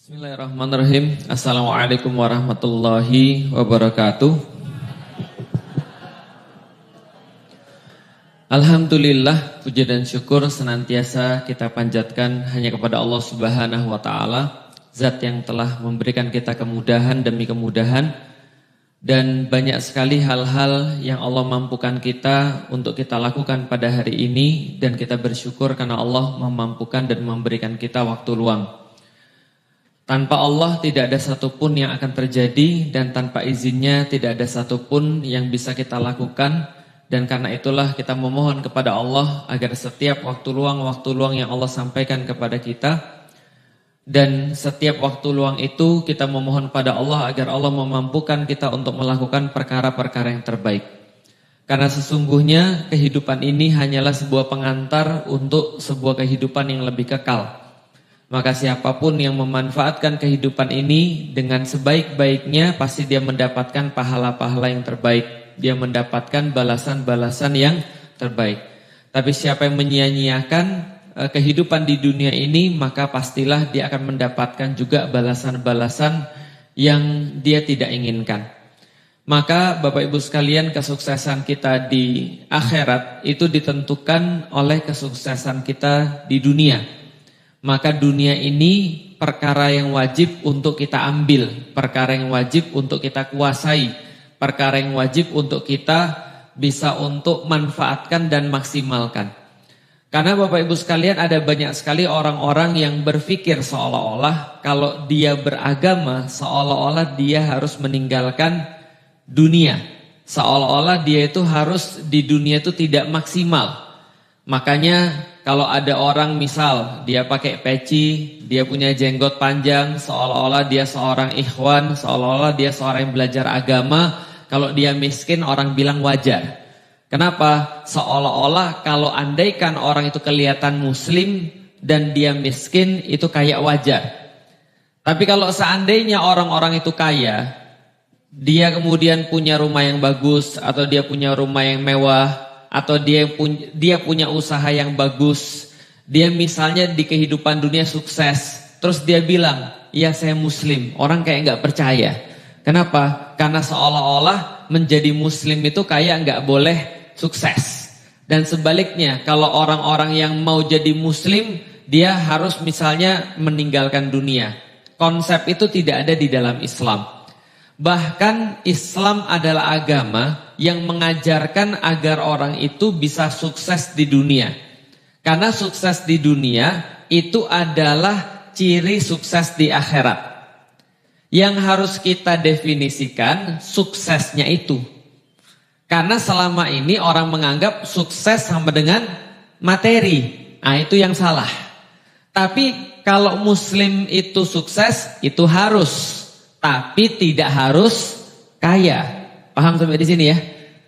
Bismillahirrahmanirrahim. Assalamualaikum warahmatullahi wabarakatuh. Alhamdulillah, puji dan syukur senantiasa kita panjatkan hanya kepada Allah Subhanahu wa taala, zat yang telah memberikan kita kemudahan demi kemudahan, dan banyak sekali hal-hal yang Allah mampukan kita untuk kita lakukan pada hari ini, dan kita bersyukur karena Allah memampukan dan memberikan kita waktu luang. Tanpa Allah tidak ada satupun yang akan terjadi, dan tanpa izinnya tidak ada satupun yang bisa kita lakukan. Dan karena itulah kita memohon kepada Allah agar setiap waktu luang yang Allah sampaikan kepada kita, dan setiap waktu luang itu kita memohon pada Allah agar Allah memampukan kita untuk melakukan perkara-perkara yang terbaik. Karena sesungguhnya kehidupan ini hanyalah sebuah pengantar untuk sebuah kehidupan yang lebih kekal. Maka siapapun yang memanfaatkan kehidupan ini dengan sebaik-baiknya, pasti dia mendapatkan pahala-pahala yang terbaik. Dia mendapatkan balasan-balasan yang terbaik. Tapi siapa yang menyia-nyiakan kehidupan di dunia ini, maka pastilah dia akan mendapatkan juga balasan-balasan yang dia tidak inginkan. Maka Bapak Ibu sekalian, kesuksesan kita di akhirat itu ditentukan oleh kesuksesan kita di dunia. Maka dunia ini perkara yang wajib untuk kita ambil, perkara yang wajib untuk kita kuasai, perkara yang wajib untuk kita bisa untuk manfaatkan dan maksimalkan. Karena Bapak Ibu sekalian, ada banyak sekali orang-orang yang berpikir seolah-olah kalau dia beragama, seolah-olah dia harus meninggalkan dunia. Seolah-olah dia itu harus di dunia itu tidak maksimal. Makanya kalau ada orang misal dia pakai peci, dia punya jenggot panjang, seolah-olah dia seorang ikhwan, seolah-olah dia seorang yang belajar agama. Kalau dia miskin orang bilang wajar. Kenapa? Seolah-olah kalau andaikan orang itu kelihatan muslim dan dia miskin itu kayak wajar. Tapi kalau seandainya orang-orang itu kaya, dia kemudian punya rumah yang bagus, atau dia punya rumah yang mewah, atau dia punya usaha yang bagus, dia misalnya di kehidupan dunia sukses, terus dia bilang, ya saya muslim, orang kayak nggak percaya. Kenapa? Karena seolah-olah menjadi muslim itu kayak nggak boleh sukses. Dan sebaliknya, kalau orang-orang yang mau jadi muslim, dia harus misalnya meninggalkan dunia. Konsep itu tidak ada di dalam Islam. Bahkan Islam adalah agama yang mengajarkan agar orang itu bisa sukses di dunia. Karena sukses di dunia itu adalah ciri sukses di akhirat. Yang harus kita definisikan suksesnya itu. Karena selama ini orang menganggap sukses sama dengan materi. Nah, itu yang salah. Tapi kalau muslim itu sukses, itu harus. Tapi tidak harus kaya. Paham sampai di sini ya?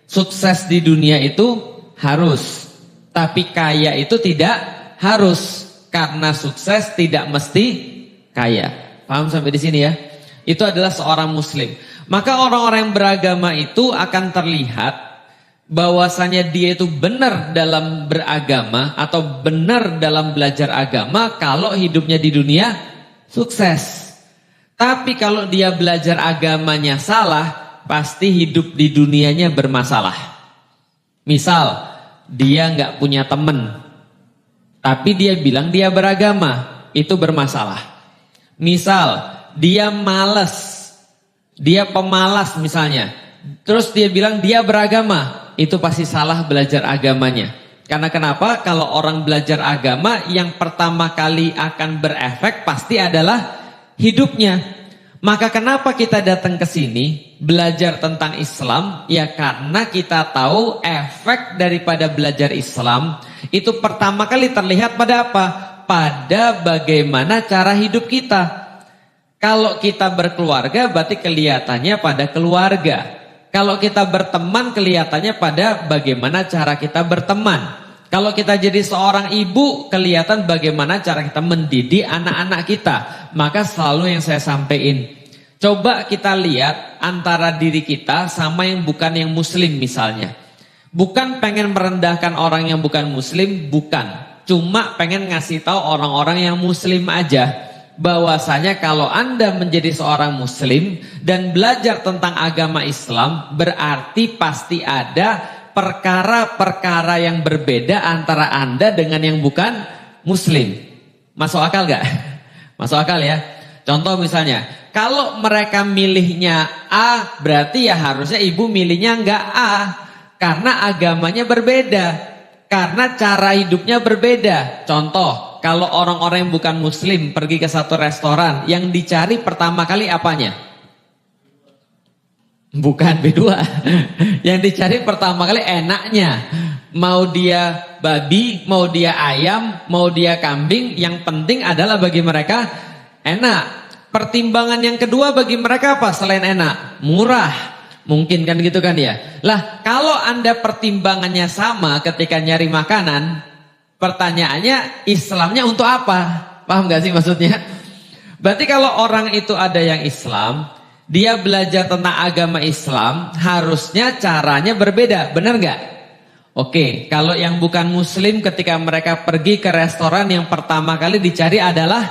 Sukses di dunia itu harus. Tapi kaya itu tidak harus. Karena sukses tidak mesti kaya. Paham sampai di sini ya? Itu adalah seorang muslim. Maka orang-orang yang beragama itu akan terlihat bahwasanya dia itu benar dalam beragama atau benar dalam belajar agama kalau hidupnya di dunia sukses. Tapi kalau dia belajar agamanya salah, pasti hidup di dunianya bermasalah. Misal, dia nggak punya teman, tapi dia bilang dia beragama, itu bermasalah. Misal, dia malas, dia pemalas misalnya, terus dia bilang dia beragama, itu pasti salah belajar agamanya. Karena kenapa? Kalau orang belajar agama, yang pertama kali akan berefek pasti adalah hidupnya. Maka kenapa kita datang ke sini belajar tentang Islam? Ya karena kita tahu efek daripada belajar Islam itu pertama kali terlihat pada apa? Pada bagaimana cara hidup kita. Kalau kita berkeluarga berarti kelihatannya pada keluarga. Kalau kita berteman kelihatannya pada bagaimana cara kita berteman. Kalau kita jadi seorang ibu, kelihatan bagaimana cara kita mendidik anak-anak kita. Maka selalu yang saya sampaikan, coba kita lihat antara diri kita sama yang bukan yang muslim misalnya. Bukan pengen merendahkan orang yang bukan muslim, bukan. Cuma pengen ngasih tahu orang-orang yang muslim aja. bahwasanya kalau Anda menjadi seorang muslim dan belajar tentang agama Islam, berarti pasti ada perkara-perkara yang berbeda antara Anda dengan yang bukan muslim. Masuk akal gak? Masuk akal ya. Contoh misalnya, kalau mereka milihnya A, berarti ya harusnya ibu milihnya enggak A, karena agamanya berbeda. Karena cara hidupnya berbeda. Contoh, kalau orang-orang yang bukan muslim pergi ke satu restoran, yang dicari pertama kali apanya? Bukan B2. Yang dicari pertama kali enaknya. Mau dia babi, mau dia ayam, mau dia kambing, yang penting adalah bagi mereka enak. Pertimbangan yang kedua bagi mereka apa selain enak? Murah. Mungkin kan gitu kan ya. Lah kalau Anda pertimbangannya sama ketika nyari makanan, pertanyaannya Islamnya untuk apa? Paham gak sih maksudnya? Berarti kalau orang itu ada yang Islam, dia belajar tentang agama Islam, harusnya caranya berbeda, benar gak? Oke, kalau yang bukan muslim ketika mereka pergi ke restoran, yang pertama kali dicari adalah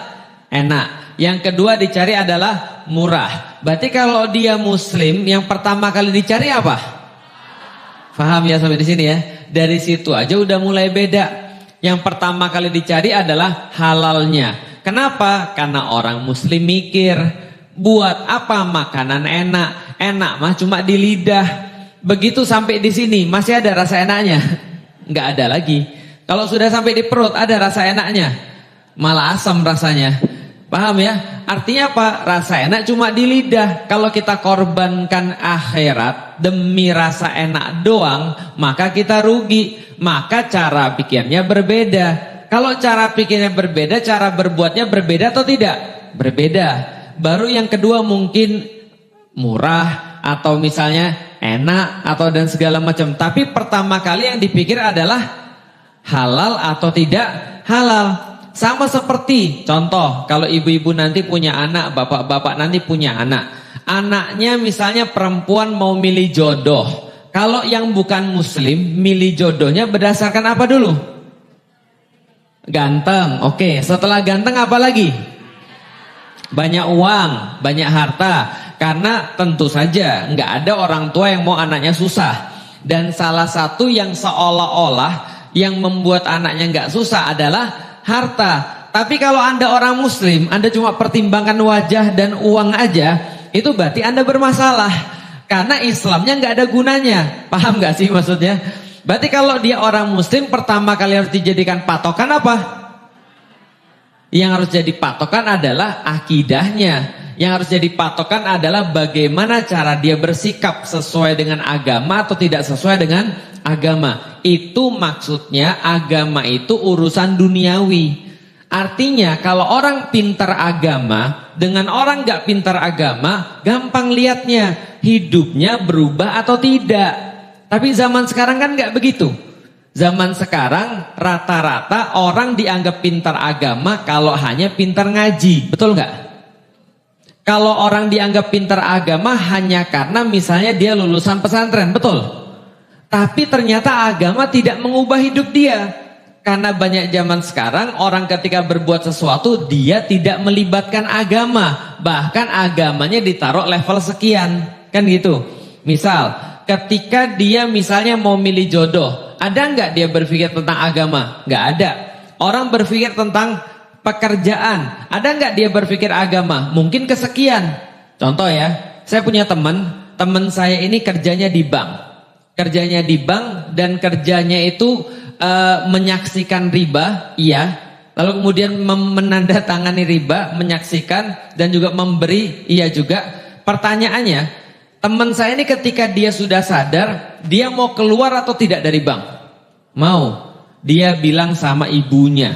enak. Yang kedua dicari adalah murah. Berarti kalau dia muslim, yang pertama kali dicari apa? Paham ya sampai di sini ya? Dari situ aja udah mulai beda. Yang pertama kali dicari adalah halalnya. Kenapa? Karena orang muslim mikir, buat apa makanan enak? Enak mah cuma di lidah. Begitu sampai di sini masih ada rasa enaknya? Nggak ada lagi. Kalau sudah sampai di perut ada rasa enaknya? Malah asam rasanya. Paham ya? Artinya apa? Rasa enak cuma di lidah. Kalau kita korbankan akhirat demi rasa enak doang, maka kita rugi. Maka cara pikirnya berbeda. Kalau cara pikirnya berbeda, cara berbuatnya berbeda atau tidak? Berbeda. Baru yang kedua mungkin murah atau misalnya enak atau dan segala macam. Tapi pertama kali yang dipikir adalah halal atau tidak halal. Sama seperti contoh, kalau ibu-ibu nanti punya anak, bapak-bapak nanti punya anak. Anaknya misalnya perempuan mau milih jodoh. Kalau yang bukan muslim, milih jodohnya berdasarkan apa dulu? Ganteng. Oke, setelah ganteng apa lagi? Banyak uang, banyak harta. Karena tentu saja nggak ada orang tua yang mau anaknya susah. Dan salah satu yang seolah-olah yang membuat anaknya nggak susah adalah harta. Tapi kalau Anda orang muslim, Anda cuma pertimbangkan wajah dan uang aja, itu berarti Anda bermasalah. Karena Islamnya nggak ada gunanya. Paham nggak sih maksudnya? Berarti kalau dia orang muslim, pertama kali harus dijadikan patokan apa? Yang harus jadi patokan adalah akidahnya. Yang harus jadi patokan adalah bagaimana cara dia bersikap sesuai dengan agama atau tidak sesuai dengan agama. Itu maksudnya agama itu urusan duniawi. Artinya kalau orang pintar agama dengan orang gak pintar agama, gampang lihatnya hidupnya berubah atau tidak. Tapi zaman sekarang kan gak begitu. Zaman sekarang rata-rata orang dianggap pintar agama kalau hanya pintar ngaji. Betul gak? Kalau orang dianggap pintar agama hanya karena misalnya dia lulusan pesantren. Betul? Tapi ternyata agama tidak mengubah hidup dia. Karena banyak zaman sekarang orang ketika berbuat sesuatu dia tidak melibatkan agama. Bahkan agamanya ditaruh level sekian. Kan gitu. Misal ketika dia misalnya mau milih jodoh, ada nggak dia berpikir tentang agama? Nggak ada. Orang berpikir tentang pekerjaan, ada nggak dia berpikir agama? Mungkin kesekian. Contoh ya, saya punya teman saya ini kerjanya di bank. Kerjanya di bank dan kerjanya itu menyaksikan riba, iya. Lalu kemudian menandatangani riba, menyaksikan dan juga memberi, iya juga. Pertanyaannya, teman saya ini ketika dia sudah sadar, dia mau keluar atau tidak dari bank? Mau. Dia bilang sama ibunya.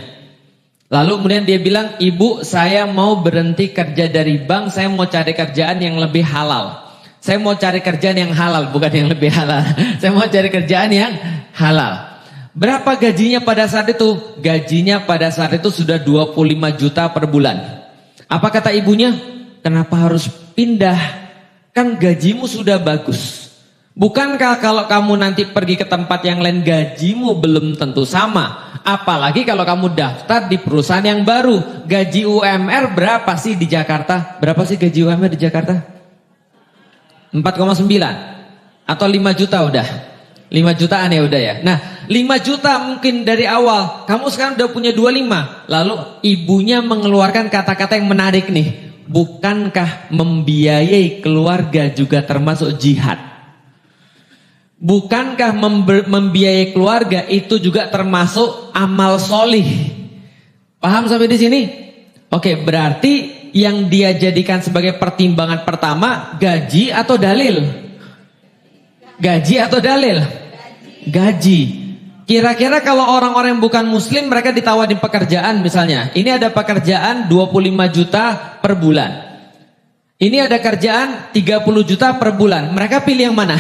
Lalu kemudian dia bilang, ibu saya mau berhenti kerja dari bank, saya mau cari kerjaan yang lebih halal. Saya mau cari kerjaan yang halal, bukan yang lebih halal. Saya mau cari kerjaan yang halal. Berapa gajinya pada saat itu? Gajinya pada saat itu sudah 25 juta per bulan. Apa kata ibunya? Kenapa harus pindah? Kan gajimu sudah bagus. Bukankah kalau kamu nanti pergi ke tempat yang lain gajimu belum tentu sama? Apalagi kalau kamu daftar di perusahaan yang baru. Gaji UMR berapa sih di Jakarta? Berapa sih gaji UMR di Jakarta? 4,9 atau 5 juta udah? 5 jutaan ya udah ya. Nah 5 juta mungkin dari awal. Kamu sekarang udah punya 25. Lalu ibunya mengeluarkan kata-kata yang menarik nih. Bukankah membiayai keluarga juga termasuk jihad? Bukankah membiayai keluarga itu juga termasuk amal solih? Paham sampai di sini? Oke, berarti yang dia jadikan sebagai pertimbangan pertama gaji atau dalil? Gaji atau dalil? Gaji. Kira-kira kalau orang-orang yang bukan muslim mereka ditawarin pekerjaan misalnya. Ini ada pekerjaan 25 juta per bulan. Ini ada kerjaan 30 juta per bulan. Mereka pilih yang mana?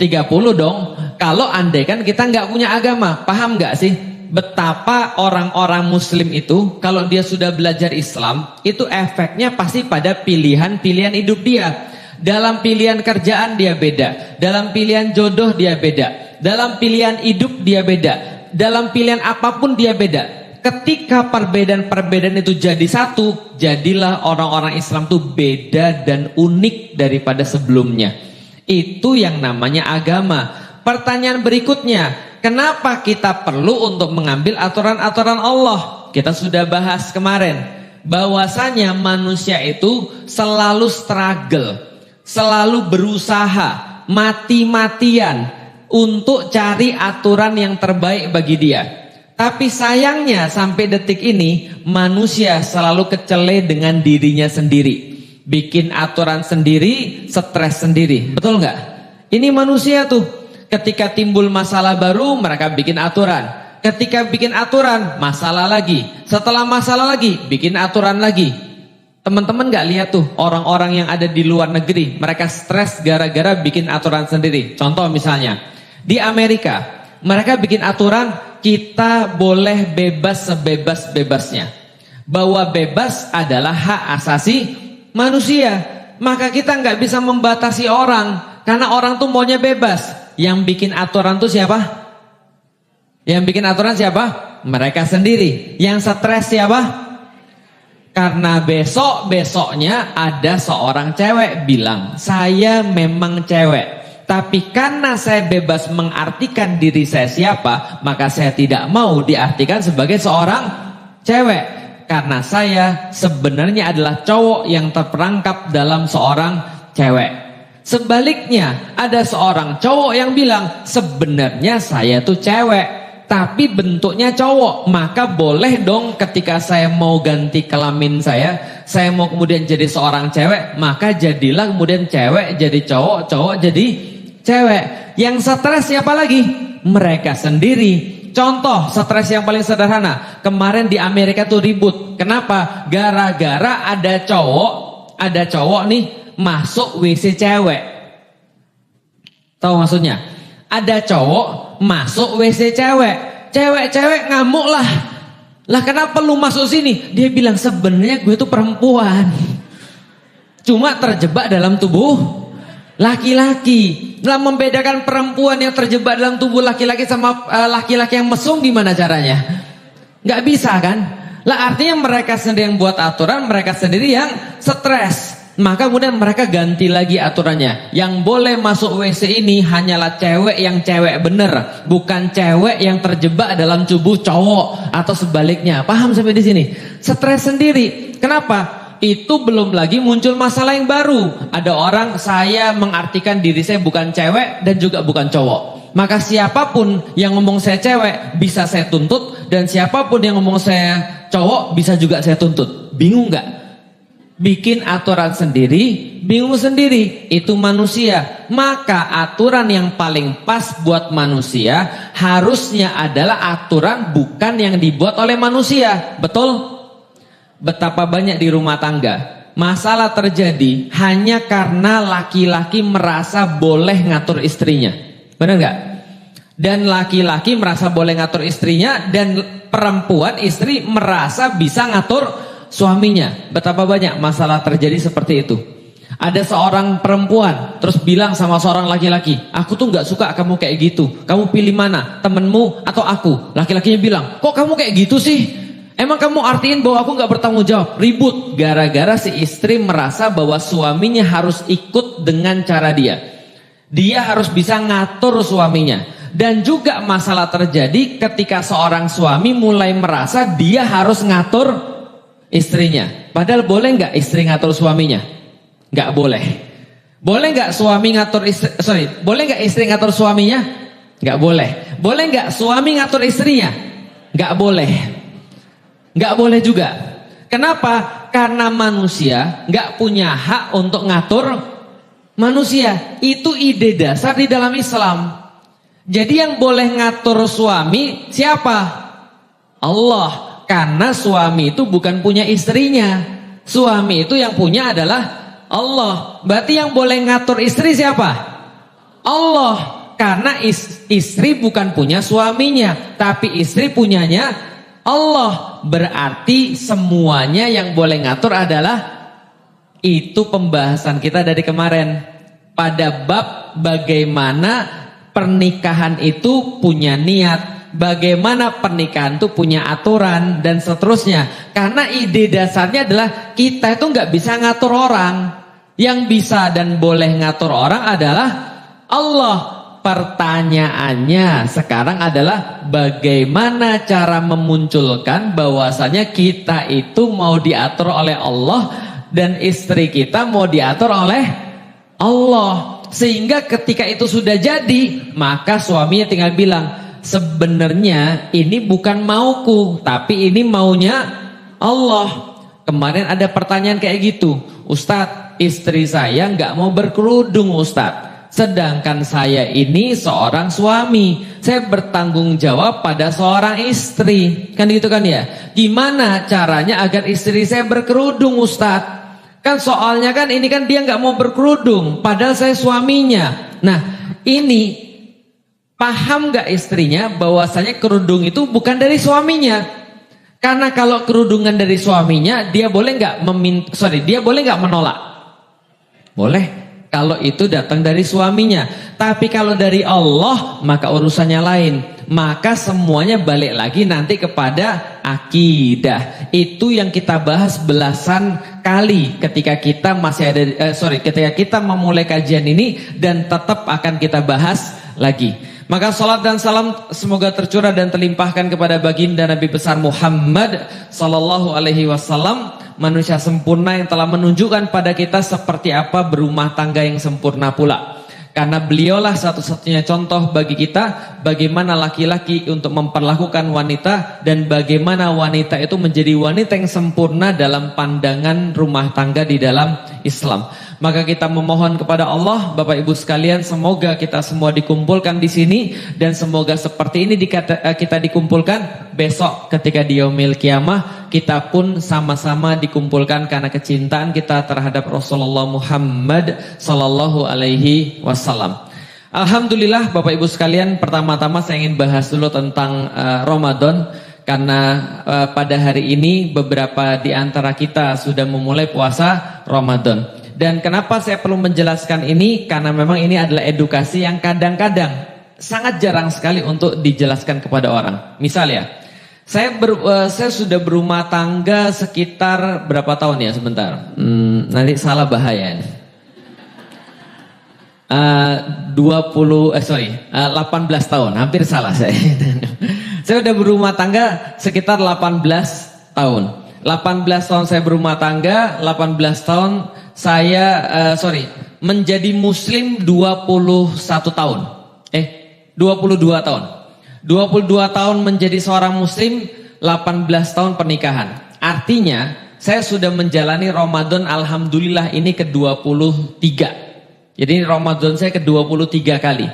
30 dong. Kalau andai kan kita nggak punya agama, paham nggak sih betapa orang-orang muslim itu kalau dia sudah belajar Islam itu efeknya pasti pada pilihan-pilihan hidup dia. Dalam pilihan kerjaan dia beda, dalam pilihan jodoh dia beda, dalam pilihan hidup dia beda, dalam pilihan apapun dia beda. Ketika perbedaan-perbedaan itu jadi satu, jadilah orang-orang Islam itu beda dan unik daripada sebelumnya. Itu yang namanya agama. Pertanyaan berikutnya, kenapa kita perlu untuk mengambil aturan-aturan Allah? Kita sudah bahas kemarin, bahwasanya manusia itu selalu struggle, selalu berusaha, mati-matian untuk cari aturan yang terbaik bagi dia. Tapi sayangnya sampai detik ini, manusia selalu kecele dengan dirinya sendiri. Bikin aturan sendiri, stres sendiri. Betul nggak? Ini manusia tuh. Ketika timbul masalah baru, mereka bikin aturan. Ketika bikin aturan, masalah lagi. Setelah masalah lagi, bikin aturan lagi. Teman-teman nggak lihat tuh orang-orang yang ada di luar negeri, mereka stres gara-gara bikin aturan sendiri. Contoh misalnya, di Amerika, mereka bikin aturan kita boleh bebas sebebas-bebasnya. Bahwa bebas adalah hak asasi manusia. Maka kita nggak bisa membatasi orang, karena orang tuh maunya bebas. Yang bikin aturan tuh siapa? Yang bikin aturan siapa? Mereka sendiri. Yang stres siapa? Karena besoknya ada seorang cewek bilang, saya memang cewek, tapi karena saya bebas mengartikan diri saya siapa, maka saya tidak mau diartikan sebagai seorang cewek. Karena saya sebenarnya adalah cowok yang terperangkap dalam seorang cewek. Sebaliknya, ada seorang cowok yang bilang, sebenarnya saya tuh cewek, tapi bentuknya cowok. Maka boleh dong ketika saya mau ganti kelamin saya mau kemudian jadi seorang cewek, maka jadilah kemudian cewek jadi cowok, cowok jadi cewek. Yang stres siapa lagi? Mereka sendiri. Contoh stres yang paling sederhana, kemarin di Amerika tuh ribut. Kenapa? Gara-gara ada cowok nih masuk WC cewek. Tahu maksudnya? Ada cowok masuk WC cewek. Cewek-cewek ngamuk lah. Lah kenapa lu masuk sini? Dia bilang sebenarnya gue tuh perempuan, cuma terjebak dalam tubuh laki-laki. Nah, membedakan perempuan yang terjebak dalam tubuh laki-laki sama laki-laki yang mesum gimana caranya? Nggak bisa kan? Lah artinya mereka sendiri yang buat aturan, mereka sendiri yang stres. Maka kemudian mereka ganti lagi aturannya. Yang boleh masuk WC ini hanyalah cewek yang cewek bener, bukan cewek yang terjebak dalam tubuh cowok atau sebaliknya. Paham sampai di sini? Stres sendiri. Kenapa? Itu belum lagi muncul masalah yang baru. Ada orang, saya mengartikan diri saya bukan cewek dan juga bukan cowok. Maka siapapun yang ngomong saya cewek bisa saya tuntut, dan siapapun yang ngomong saya cowok bisa juga saya tuntut. Bingung nggak? Bikin aturan sendiri, bingung sendiri. Itu manusia. Maka aturan yang paling pas buat manusia harusnya adalah aturan bukan yang dibuat oleh manusia. Betul? Betapa banyak di rumah tangga masalah terjadi hanya karena laki-laki merasa boleh ngatur istrinya. Benar nggak? Dan laki-laki merasa boleh ngatur istrinya, dan perempuan istri merasa bisa ngatur suaminya. Betapa banyak masalah terjadi seperti itu. Ada seorang perempuan terus bilang sama seorang laki-laki, aku tuh gak suka kamu kayak gitu. Kamu pilih mana? Temenmu atau aku? Laki-lakinya bilang, kok kamu kayak gitu sih? Emang kamu artiin bahwa aku gak bertanggung jawab? Ribut. Gara-gara si istri merasa bahwa suaminya harus ikut dengan cara dia. Dia harus bisa ngatur suaminya. Dan juga masalah terjadi ketika seorang suami mulai merasa dia harus ngatur istrinya. Padahal boleh gak istri ngatur suaminya? Nggak boleh. Boleh nggak suami ngatur istri? Boleh nggak istri ngatur suaminya? Nggak boleh. Boleh nggak suami ngatur istrinya? Nggak boleh. Nggak boleh juga. Kenapa? Karena manusia nggak punya hak untuk ngatur manusia. Itu ide dasar di dalam Islam. Jadi yang boleh ngatur suami siapa? Allah. Karena suami itu bukan punya istrinya. Suami itu yang punya adalah Allah. Berarti yang boleh ngatur istri siapa? Allah. Karena istri bukan punya suaminya, tapi istri punyanya Allah. Berarti semuanya yang boleh ngatur adalah, itu pembahasan kita dari kemarin pada bab bagaimana pernikahan itu punya niat, bagaimana pernikahan itu punya aturan dan seterusnya. Karena ide dasarnya adalah kita itu nggak bisa ngatur orang. Yang bisa dan boleh ngatur orang adalah Allah. Pertanyaannya sekarang adalah bagaimana cara memunculkan bahwasanya kita itu mau diatur oleh Allah dan istri kita mau diatur oleh Allah. Sehingga ketika itu sudah jadi, maka suaminya tinggal bilang, sebenarnya ini bukan mauku, tapi ini maunya Allah. Kemarin ada pertanyaan kayak gitu, Ustadz, istri saya nggak mau berkerudung Ustadz, sedangkan saya ini seorang suami, saya bertanggung jawab pada seorang istri, kan gitu kan ya? Gimana caranya agar istri saya berkerudung Ustadz? Kan soalnya kan ini kan dia nggak mau berkerudung, padahal saya suaminya. Nah ini paham nggak istrinya bahwasanya kerudung itu bukan dari suaminya? Karena kalau kerudungan dari suaminya, dia boleh nggak dia boleh nggak menolak? Boleh, kalau itu datang dari suaminya. Tapi kalau dari Allah, maka urusannya lain. Maka semuanya balik lagi nanti kepada akidah. Itu yang kita bahas belasan kali ketika kita ketika kita memulai kajian ini, dan tetap akan kita bahas lagi. Maka salat dan salam semoga tercurah dan terlimpahkan kepada baginda Nabi besar Muhammad sallallahu alaihi wasallam, manusia sempurna yang telah menunjukkan pada kita seperti apa berumah tangga yang sempurna pula. Karena beliaulah satu-satunya contoh bagi kita bagaimana laki-laki untuk memperlakukan wanita, dan bagaimana wanita itu menjadi wanita yang sempurna dalam pandangan rumah tangga di dalam Islam. Maka kita memohon kepada Allah, Bapak Ibu sekalian, semoga kita semua dikumpulkan di sini, dan semoga seperti ini kita dikumpulkan besok ketika di yaumil kiamah, kita pun sama-sama dikumpulkan karena kecintaan kita terhadap Rasulullah Muhammad sallallahu alaihi wasallam. Alhamdulillah Bapak Ibu sekalian, pertama-tama saya ingin bahas dulu tentang Ramadan. Karena pada hari ini beberapa di antara kita sudah memulai puasa Ramadan. Dan kenapa saya perlu menjelaskan ini? Karena memang ini adalah edukasi yang kadang-kadang sangat jarang sekali untuk dijelaskan kepada orang. Misal ya, saya sudah berumah tangga sekitar berapa tahun ya? Sebentar, nanti salah bahaya. 18 tahun, hampir salah saya. Saya sudah berumah tangga sekitar 18 tahun. 18 tahun saya berumah tangga, 18 tahun saya menjadi muslim 21 tahun. 22 tahun. 22 tahun menjadi seorang muslim, 18 tahun pernikahan. Artinya saya sudah menjalani Ramadan alhamdulillah ini ke-23. Jadi Ramadan saya ke-23 kali.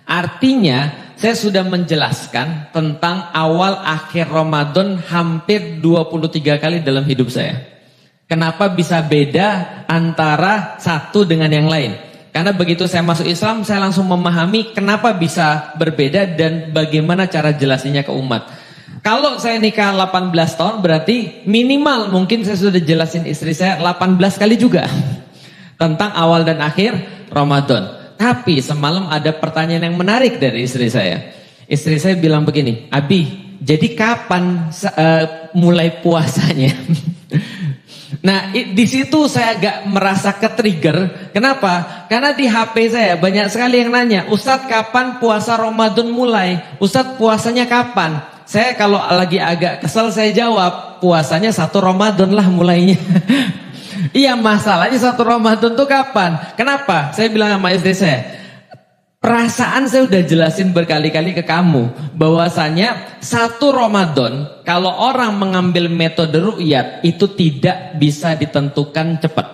Artinya saya sudah menjelaskan tentang awal akhir Ramadan hampir 23 kali dalam hidup saya. Kenapa bisa beda antara satu dengan yang lain? Karena begitu saya masuk Islam, saya langsung memahami kenapa bisa berbeda dan bagaimana cara jelasinnya ke umat. Kalau saya nikah 18 tahun berarti minimal mungkin saya sudah jelasin istri saya 18 kali juga. tentang awal dan akhir Ramadan. Tapi semalam ada pertanyaan yang menarik dari istri saya. Istri saya bilang begini, Abi, jadi kapan mulai puasanya? Nah, di situ saya agak merasa ke-trigger. Kenapa? Karena di HP saya banyak sekali yang nanya, Ustadz kapan puasa Ramadan mulai? Ustadz puasanya kapan? Saya kalau lagi agak kesel saya jawab, puasanya 1 Ramadan lah mulainya. Iya, masalahnya 1 Ramadan tuh kapan? Kenapa? Saya bilang sama istri saya, perasaan saya udah jelasin berkali-kali ke kamu bahwasanya 1 Ramadan kalau orang mengambil metode ru'yat itu tidak bisa ditentukan cepat.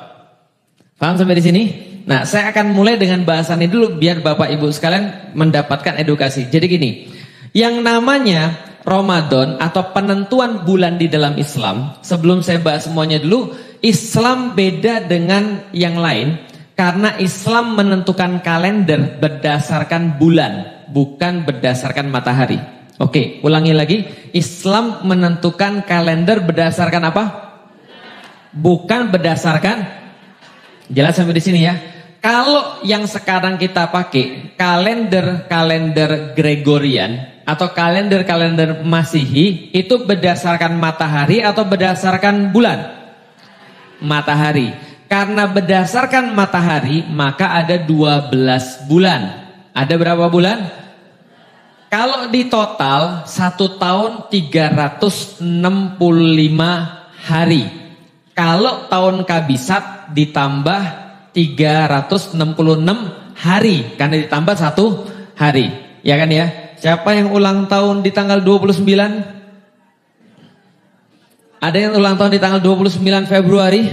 Paham sampai di sini? Nah, saya akan mulai dengan bahasan ini dulu biar Bapak Ibu sekalian mendapatkan edukasi. Jadi gini, yang namanya Ramadan atau penentuan bulan di dalam Islam, sebelum saya bahas semuanya dulu, Islam beda dengan yang lain. Karena Islam menentukan kalender berdasarkan bulan, bukan berdasarkan matahari. Oke, ulangi lagi. Islam menentukan kalender berdasarkan apa? Bukan berdasarkan. Jelas sampai di sini ya. Kalau yang sekarang kita pakai kalender Gregorian atau kalender Masihi itu berdasarkan matahari atau berdasarkan bulan? Matahari. Karena berdasarkan matahari maka ada 12 bulan. Ada berapa bulan? Kalau di total 1 tahun 365 hari. Kalau tahun kabisat ditambah 366 hari. Karena ditambah 1 hari. Ya kan ya? Siapa yang ulang tahun di tanggal 29? Ada yang ulang tahun di tanggal 29 Februari?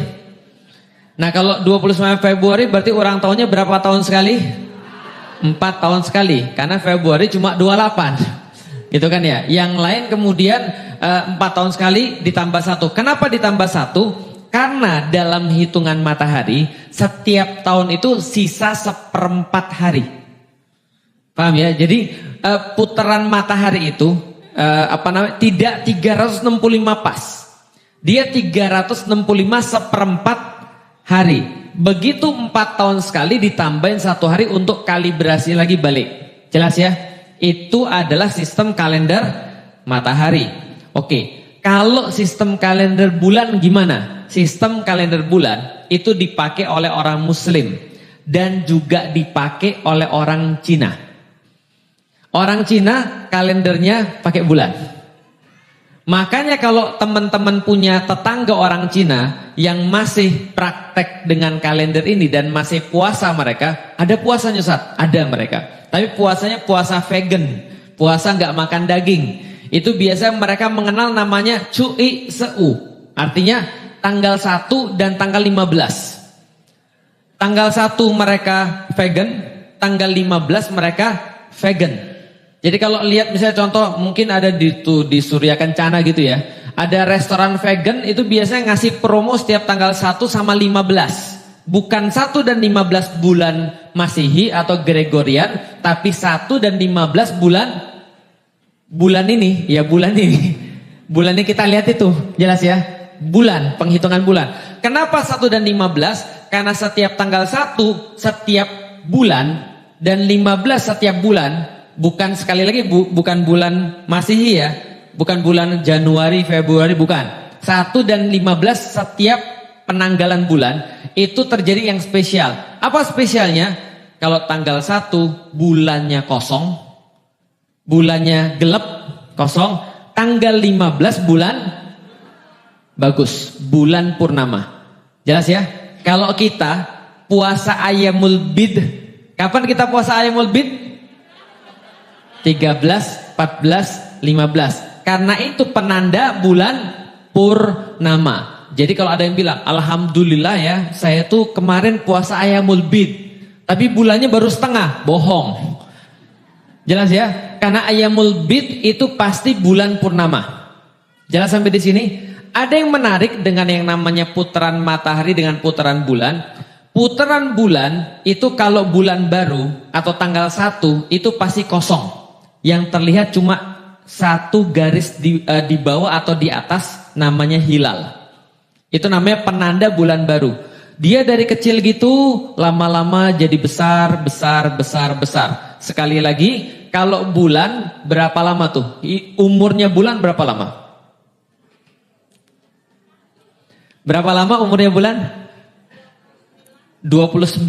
Nah, kalau 29 Februari berarti ulang tahunnya berapa tahun sekali? 4 tahun sekali. Karena Februari cuma 28. Gitu kan ya. Yang lain kemudian 4 tahun sekali ditambah 1. Kenapa ditambah 1? Karena dalam hitungan matahari setiap tahun itu sisa 1/4 hari. Paham ya? Jadi putaran matahari itu tidak 365 pas. Dia 365 1/4 hari. Begitu 4 tahun sekali ditambahin 1 hari untuk kalibrasi lagi balik. Jelas ya? Itu adalah sistem kalender matahari. Oke. Kalau sistem kalender bulan gimana? Sistem kalender bulan itu dipakai oleh orang Muslim dan juga dipakai oleh orang Cina. Orang Cina kalendernya pakai bulan. Makanya kalau teman-teman punya tetangga orang Cina yang masih praktek dengan kalender ini dan masih puasa mereka, ada puasanya Ustaz? Ada mereka. Tapi puasanya puasa vegan, puasa nggak makan daging. Itu biasa mereka mengenal namanya Cui Seu. Artinya tanggal 1 dan tanggal 15. Tanggal 1 mereka vegan, tanggal 15 mereka vegan. Jadi kalau lihat misalnya contoh mungkin ada di Surya Kencana gitu ya. Ada restoran vegan itu biasanya ngasih promo setiap tanggal 1 sama 15. Bukan 1 dan 15 bulan Masihi atau Gregorian, tapi 1 dan 15 bulan ini. Ya bulan ini. Bulan ini kita lihat itu, jelas ya. Bulan, penghitungan bulan. Kenapa 1 dan 15? Karena setiap tanggal 1 setiap bulan dan 15 setiap bulan. Bukan sekali lagi bukan bulan Masihi ya. Bukan bulan Januari, Februari, bukan. 1 dan 15 setiap penanggalan bulan itu terjadi yang spesial. Apa spesialnya? Kalau tanggal 1 bulannya kosong, bulannya gelap, kosong. Tanggal 15 bulan bagus, bulan purnama. Jelas ya? Kalau kita puasa Ayyamul Bid, kapan kita puasa Ayyamul Bid? 13, 14, 15. Karena itu penanda bulan purnama. Jadi kalau ada yang bilang, alhamdulillah ya, saya tuh kemarin puasa Ayyamul Bid, tapi bulannya baru setengah, bohong. Jelas ya? Karena Ayyamul Bid itu pasti bulan purnama. Jelas sampai di sini? Ada yang menarik dengan yang namanya putaran matahari dengan putaran bulan. Putaran bulan itu kalau bulan baru atau tanggal 1 itu pasti kosong. Yang terlihat cuma 1 garis di bawah atau di atas namanya hilal. Itu namanya penanda bulan baru. Dia dari kecil gitu lama-lama jadi besar. Sekali lagi, kalau bulan berapa lama tuh? Umurnya bulan berapa lama? Berapa lama umurnya bulan? 29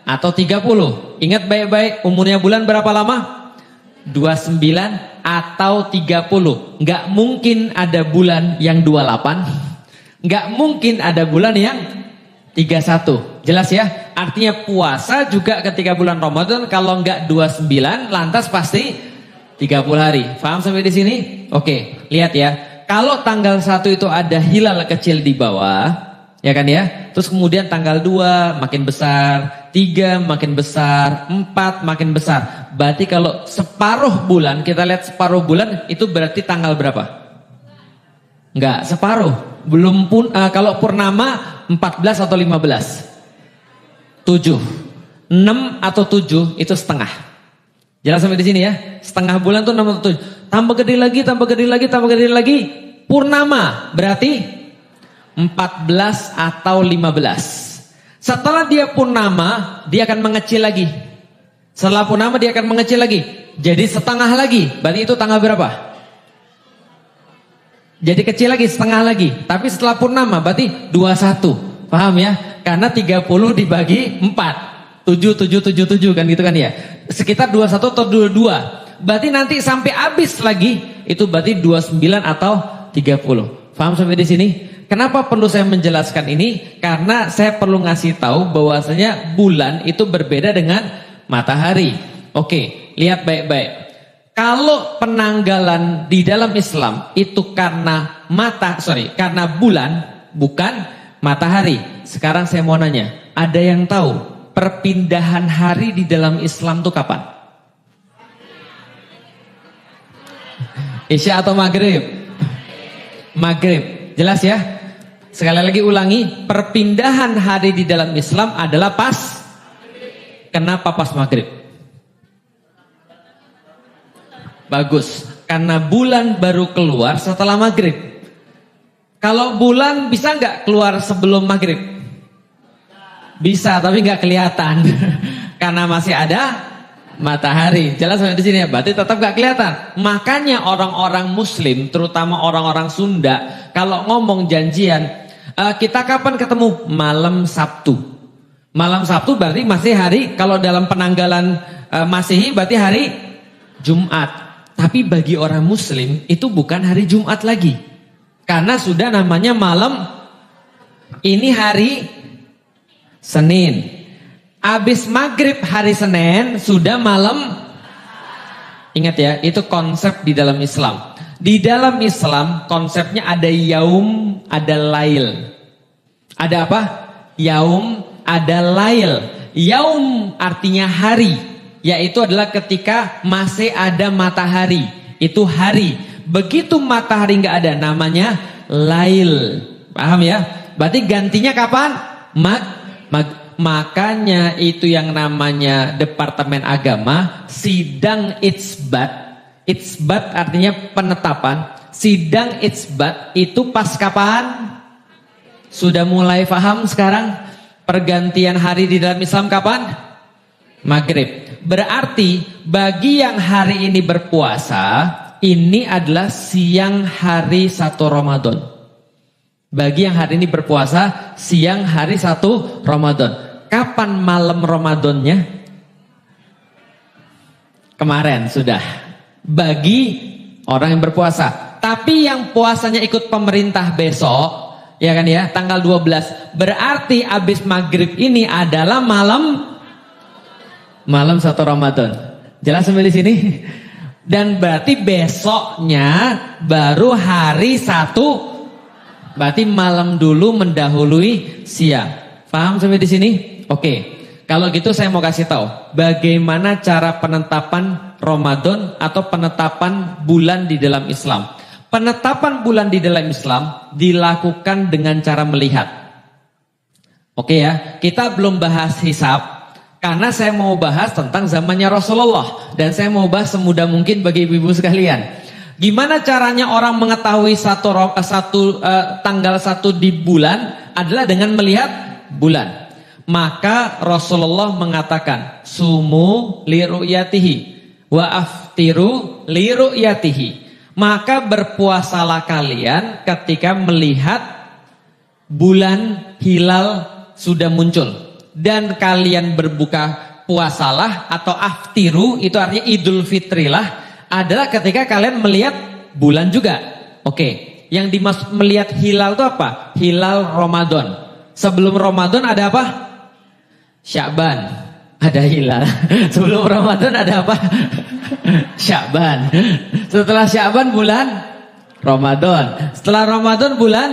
atau 30? Ingat baik-baik, umurnya bulan berapa lama? 29 atau 30. Nggak mungkin ada bulan yang 28. Nggak mungkin ada bulan yang 31. Jelas ya? Artinya puasa juga ketika bulan Ramadan kalau nggak 29 lantas pasti 30 hari. Paham sampai di sini? Oke, lihat ya. Kalau tanggal 1 itu ada hilal kecil di bawah, ya kan ya? Terus kemudian tanggal 2 makin besar, 3 makin besar, 4 makin besar. Berarti kalau separuh bulan, kita lihat separuh bulan itu berarti tanggal berapa? Enggak, separuh. Belum pun kalau purnama 14 atau 15? 7. 6 atau 7 itu setengah. Jelas sampai di sini ya? Setengah bulan tuh 6 atau 7. Tambah gede lagi. Purnama berarti 14 atau 15. Setelah dia purnama, dia akan mengecil lagi. Setelah purnama dia akan mengecil lagi. Jadi setengah lagi. Berarti itu tanggal berapa? Jadi kecil lagi, setengah lagi. Tapi setelah purnama berarti 21. Paham ya? Karena 30 dibagi 4. 7 kan gitu kan ya. Sekitar 21 atau 22. Berarti nanti sampai habis lagi itu berarti 29 atau 30. Paham sampai di sini? Kenapa perlu saya menjelaskan ini? Karena saya perlu ngasih tahu bahwasanya bulan itu berbeda dengan matahari. Oke, lihat baik-baik. Kalau penanggalan di dalam Islam itu karena karena bulan, bukan matahari. Sekarang saya mau nanya, ada yang tahu perpindahan hari di dalam Islam itu kapan? Isya atau maghrib? Maghrib, jelas ya? Sekali lagi ulangi, perpindahan hari di dalam Islam adalah pas. Kenapa pas maghrib? Bagus, karena bulan baru keluar setelah maghrib. Kalau bulan bisa nggak keluar sebelum maghrib? Bisa, tapi nggak kelihatan karena masih ada matahari. Jelas sampai di sini ya. Berarti tetap nggak kelihatan. Makanya orang-orang Muslim, terutama orang-orang Sunda, kalau ngomong janjian, kita kapan ketemu? Malam Sabtu. Malam Sabtu berarti masih hari. Kalau dalam penanggalan Masehi berarti hari Jumat. Tapi bagi orang Muslim itu bukan hari Jumat lagi. Karena sudah namanya malam. Ini hari Senin. Habis maghrib hari Senin sudah malam. Ingat ya, itu konsep di dalam Islam. Di dalam Islam konsepnya ada yaum, ada lail. Ada apa? Yaum, ada lail. Yaum artinya hari, yaitu adalah ketika masih ada matahari. Itu hari. Begitu matahari nggak ada, namanya lail. Paham ya? Berarti gantinya kapan? Makanya itu yang namanya Departemen Agama sidang itsbat. Itsbat artinya penetapan. Sidang itsbat itu pas kapan? Sudah mulai paham sekarang? Pergantian hari di dalam Islam kapan? Maghrib. Berarti bagi yang hari ini berpuasa, ini adalah siang hari 1 Ramadan. Bagi yang hari ini berpuasa, siang hari 1 Ramadan. Kapan malam Ramadannya? Kemarin sudah. Bagi orang yang berpuasa. Tapi yang puasanya ikut pemerintah besok, ya kan ya, tanggal 12. Berarti habis maghrib ini adalah malam 1 Ramadan. Jelas sampai di sini? Dan berarti besoknya baru hari 1. Berarti malam dulu mendahului siang. Paham sampai di sini? Oke. Kalau gitu saya mau kasih tahu bagaimana cara penetapan Ramadan atau penetapan bulan di dalam Islam. Penetapan bulan di dalam Islam dilakukan dengan cara melihat. Oke ya, kita belum bahas hisab karena saya mau bahas tentang zamannya Rasulullah dan saya mau bahas semudah mungkin bagi ibu-ibu sekalian. Gimana caranya orang mengetahui tanggal 1 di bulan adalah dengan melihat bulan. Maka Rasulullah mengatakan, sumu li ru'yatihi wa aftiru li ru'yatihi. Maka berpuasalah kalian ketika melihat bulan hilal sudah muncul, dan kalian berbuka puasalah atau aftiru, itu artinya Idul Fitrilah, adalah ketika kalian melihat bulan juga. Oke, yang dimaksud melihat hilal itu apa? Hilal Ramadan. Sebelum Ramadan ada apa? Sya'ban, ada hilal. Sebelum Ramadan ada apa? Sya'ban. Setelah Sya'ban bulan Ramadan. Setelah Ramadan bulan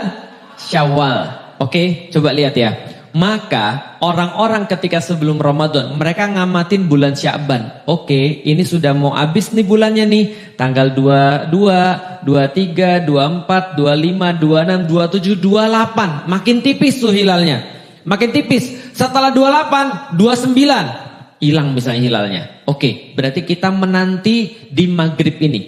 Syawal. Oke, coba lihat ya. Maka orang-orang ketika sebelum Ramadan mereka ngamatin bulan Sya'ban. Oke, ini sudah mau habis nih bulannya nih. Tanggal 22, 23, 24, 25, 26, 27, 28. Makin tipis tuh hilalnya. Makin tipis. Setelah 28, 29 hilang misalnya hilalnya. Oke, berarti kita menanti di maghrib ini.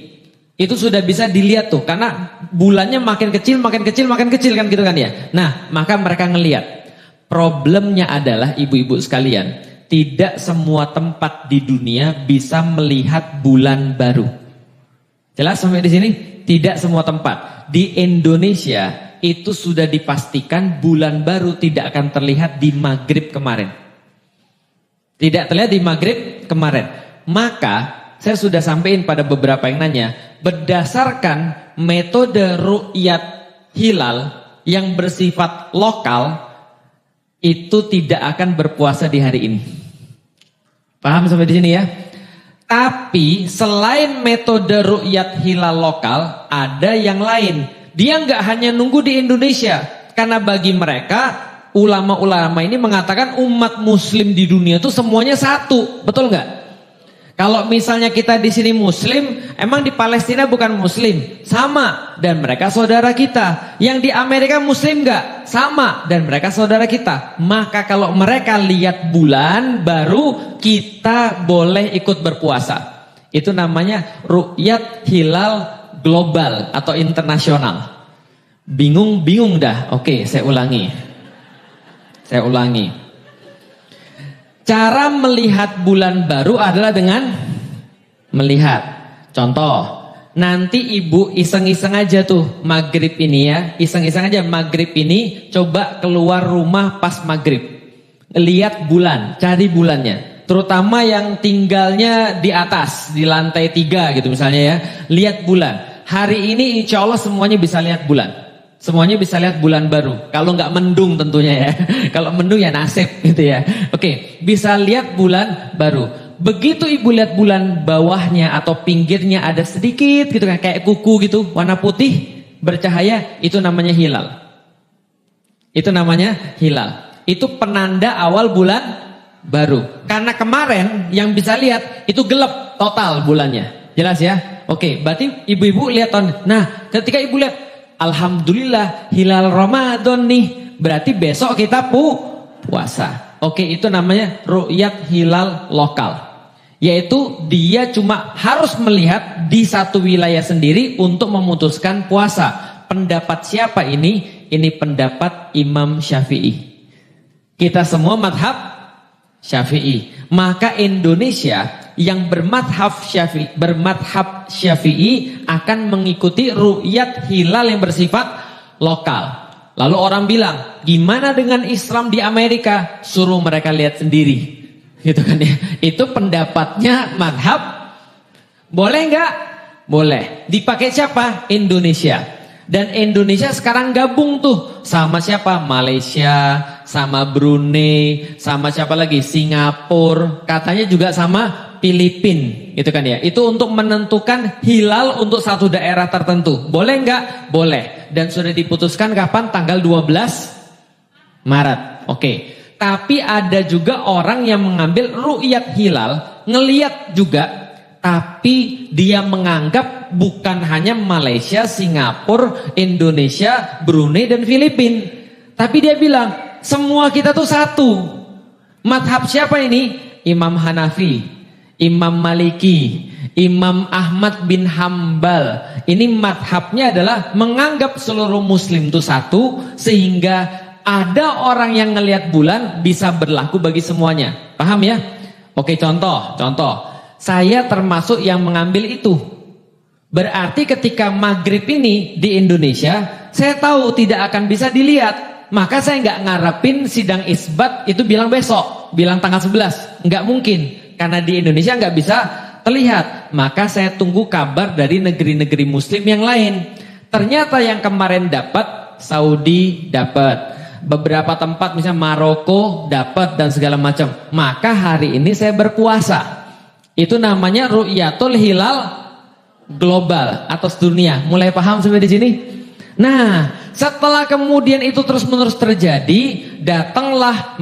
Itu sudah bisa dilihat tuh, karena bulannya makin kecil, makin kecil, makin kecil kan gitu kan ya. Nah, maka mereka ngelihat. Problemnya adalah ibu-ibu sekalian, tidak semua tempat di dunia bisa melihat bulan baru. Jelas sampai di sini? Tidak semua tempat. Di Indonesia itu sudah dipastikan bulan baru tidak akan terlihat di maghrib kemarin. Tidak terlihat di maghrib kemarin. Maka saya sudah sampaikan pada beberapa yang nanya, berdasarkan metode ru'yat hilal yang bersifat lokal, itu tidak akan berpuasa di hari ini. Paham sampai di sini ya? Tapi selain metode ru'yat hilal lokal, ada yang lain. Dia nggak hanya nunggu di Indonesia, karena bagi mereka ulama-ulama ini mengatakan umat muslim di dunia itu semuanya satu, betul nggak? Kalau misalnya kita di sini muslim, emang di Palestina bukan muslim? Sama, dan mereka saudara kita. Yang di Amerika muslim nggak? Sama, dan mereka saudara kita. Maka kalau mereka lihat bulan baru, kita boleh ikut berpuasa. Itu namanya ru'yat hilal global atau internasional. Bingung dah. Oke, saya ulangi. Cara melihat bulan baru adalah dengan melihat. Contoh, nanti ibu iseng-iseng aja tuh maghrib ini ya, iseng-iseng aja maghrib ini, coba keluar rumah pas maghrib, lihat bulan, cari bulannya. Terutama yang tinggalnya di atas, di lantai 3 gitu misalnya ya, lihat bulan. Hari ini insya Allah semuanya bisa lihat bulan. Semuanya bisa lihat bulan baru. Kalau nggak mendung tentunya ya. Kalau mendung ya nasib gitu ya. Oke, bisa lihat bulan baru. Begitu ibu lihat bulan bawahnya atau pinggirnya ada sedikit gitu kan, kayak kuku gitu, warna putih bercahaya, itu namanya hilal. Itu namanya hilal. Itu penanda awal bulan baru. Karena kemarin yang bisa lihat itu gelap total bulannya. Jelas ya? Oke, berarti ibu-ibu lihat tahun. Nah, ketika ibu lihat, alhamdulillah hilal Ramadan nih, berarti besok kita puasa. Oke, itu namanya ru'yat hilal lokal. Yaitu dia cuma harus melihat di satu wilayah sendiri untuk memutuskan puasa. Pendapat siapa ini? Ini pendapat Imam Syafi'i. Kita semua madhab Syafi'i. Maka Indonesia yang bermadhab Syafi'i akan mengikuti ru'yat hilal yang bersifat lokal. Lalu orang bilang, gimana dengan Islam di Amerika? Suruh mereka lihat sendiri, gitu kan ya? Itu pendapatnya madhab. Boleh nggak? Boleh. Dipakai siapa? Indonesia. Dan Indonesia sekarang gabung tuh sama siapa? Malaysia, sama Brunei, sama siapa lagi? Singapura, katanya juga sama Filipina, gitu kan ya. Itu untuk menentukan hilal untuk satu daerah tertentu. Boleh nggak? Boleh. Dan sudah diputuskan kapan? Tanggal 12 Maret. Oke. Tapi ada juga orang yang mengambil ru'yat hilal, ngeliat juga, tapi dia menganggap bukan hanya Malaysia, Singapura, Indonesia, Brunei dan Filipina. Tapi dia bilang, semua kita tuh satu. Madhab siapa ini? Imam Hanafi, Imam Maliki, Imam Ahmad bin Hambal. Ini madhabnya adalah menganggap seluruh muslim itu satu, sehingga Ada orang yang ngelihat bulan bisa berlaku bagi semuanya. Paham ya? Oke, contoh. Saya termasuk yang mengambil itu. Berarti ketika maghrib ini di Indonesia, saya tahu tidak akan bisa dilihat. Maka saya nggak ngarepin sidang isbat itu bilang besok, bilang tanggal 11. Nggak mungkin. Karena di Indonesia nggak bisa terlihat. Maka saya tunggu kabar dari negeri-negeri muslim yang lain. Ternyata yang kemarin dapat, Saudi dapat. Beberapa tempat misalnya Maroko dapat dan segala macam. Maka hari ini saya berpuasa. Itu namanya ru'yatul hilal global atau sedunia. Mulai paham sampai di sini? Nah, setelah kemudian itu terus-menerus terjadi, datanglah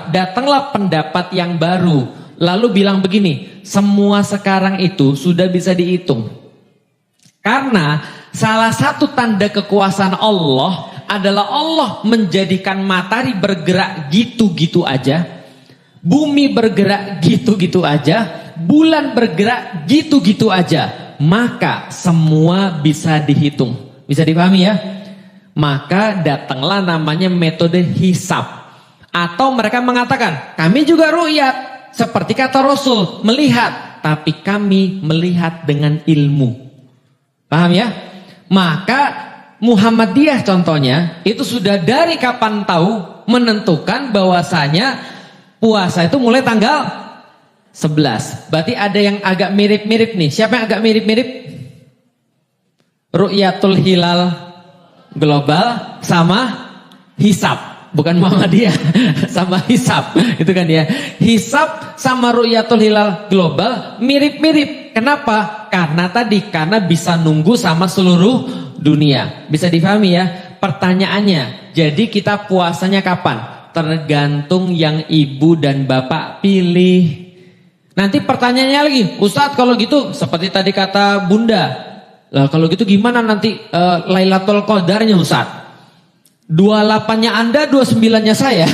datanglah pendapat yang baru. Lalu bilang begini, semua sekarang itu sudah bisa dihitung. Karena salah satu tanda kekuasaan Allah adalah Allah menjadikan matahari bergerak gitu-gitu aja, bumi bergerak gitu-gitu aja, bulan bergerak gitu-gitu aja. Maka semua bisa dihitung. Bisa dipahami ya? Maka datanglah namanya metode hisab. Atau mereka mengatakan, kami juga ru'yat. Seperti kata Rasul, melihat. Tapi kami melihat dengan ilmu. Paham ya? Maka Muhammadiyah contohnya itu sudah dari kapan tahu menentukan bahwasanya puasa itu mulai tanggal 11. Berarti ada yang agak mirip-mirip nih. Siapa yang agak mirip-mirip? Ru'yatul hilal global sama hisab. Bukan Muhammadiyah, sama hisab. Itu kan ya. Hisab sama ru'yatul hilal global mirip-mirip. Kenapa? Karena bisa nunggu sama seluruh dunia. Bisa difahami ya? Pertanyaannya, jadi kita puasanya kapan? Tergantung yang ibu dan bapak pilih. Nanti pertanyaannya lagi, Ustadz kalau gitu seperti tadi kata Bunda, lah kalau gitu gimana nanti Lailatul Qadarnya Ustadz? 28-nya Anda, 29-nya saya.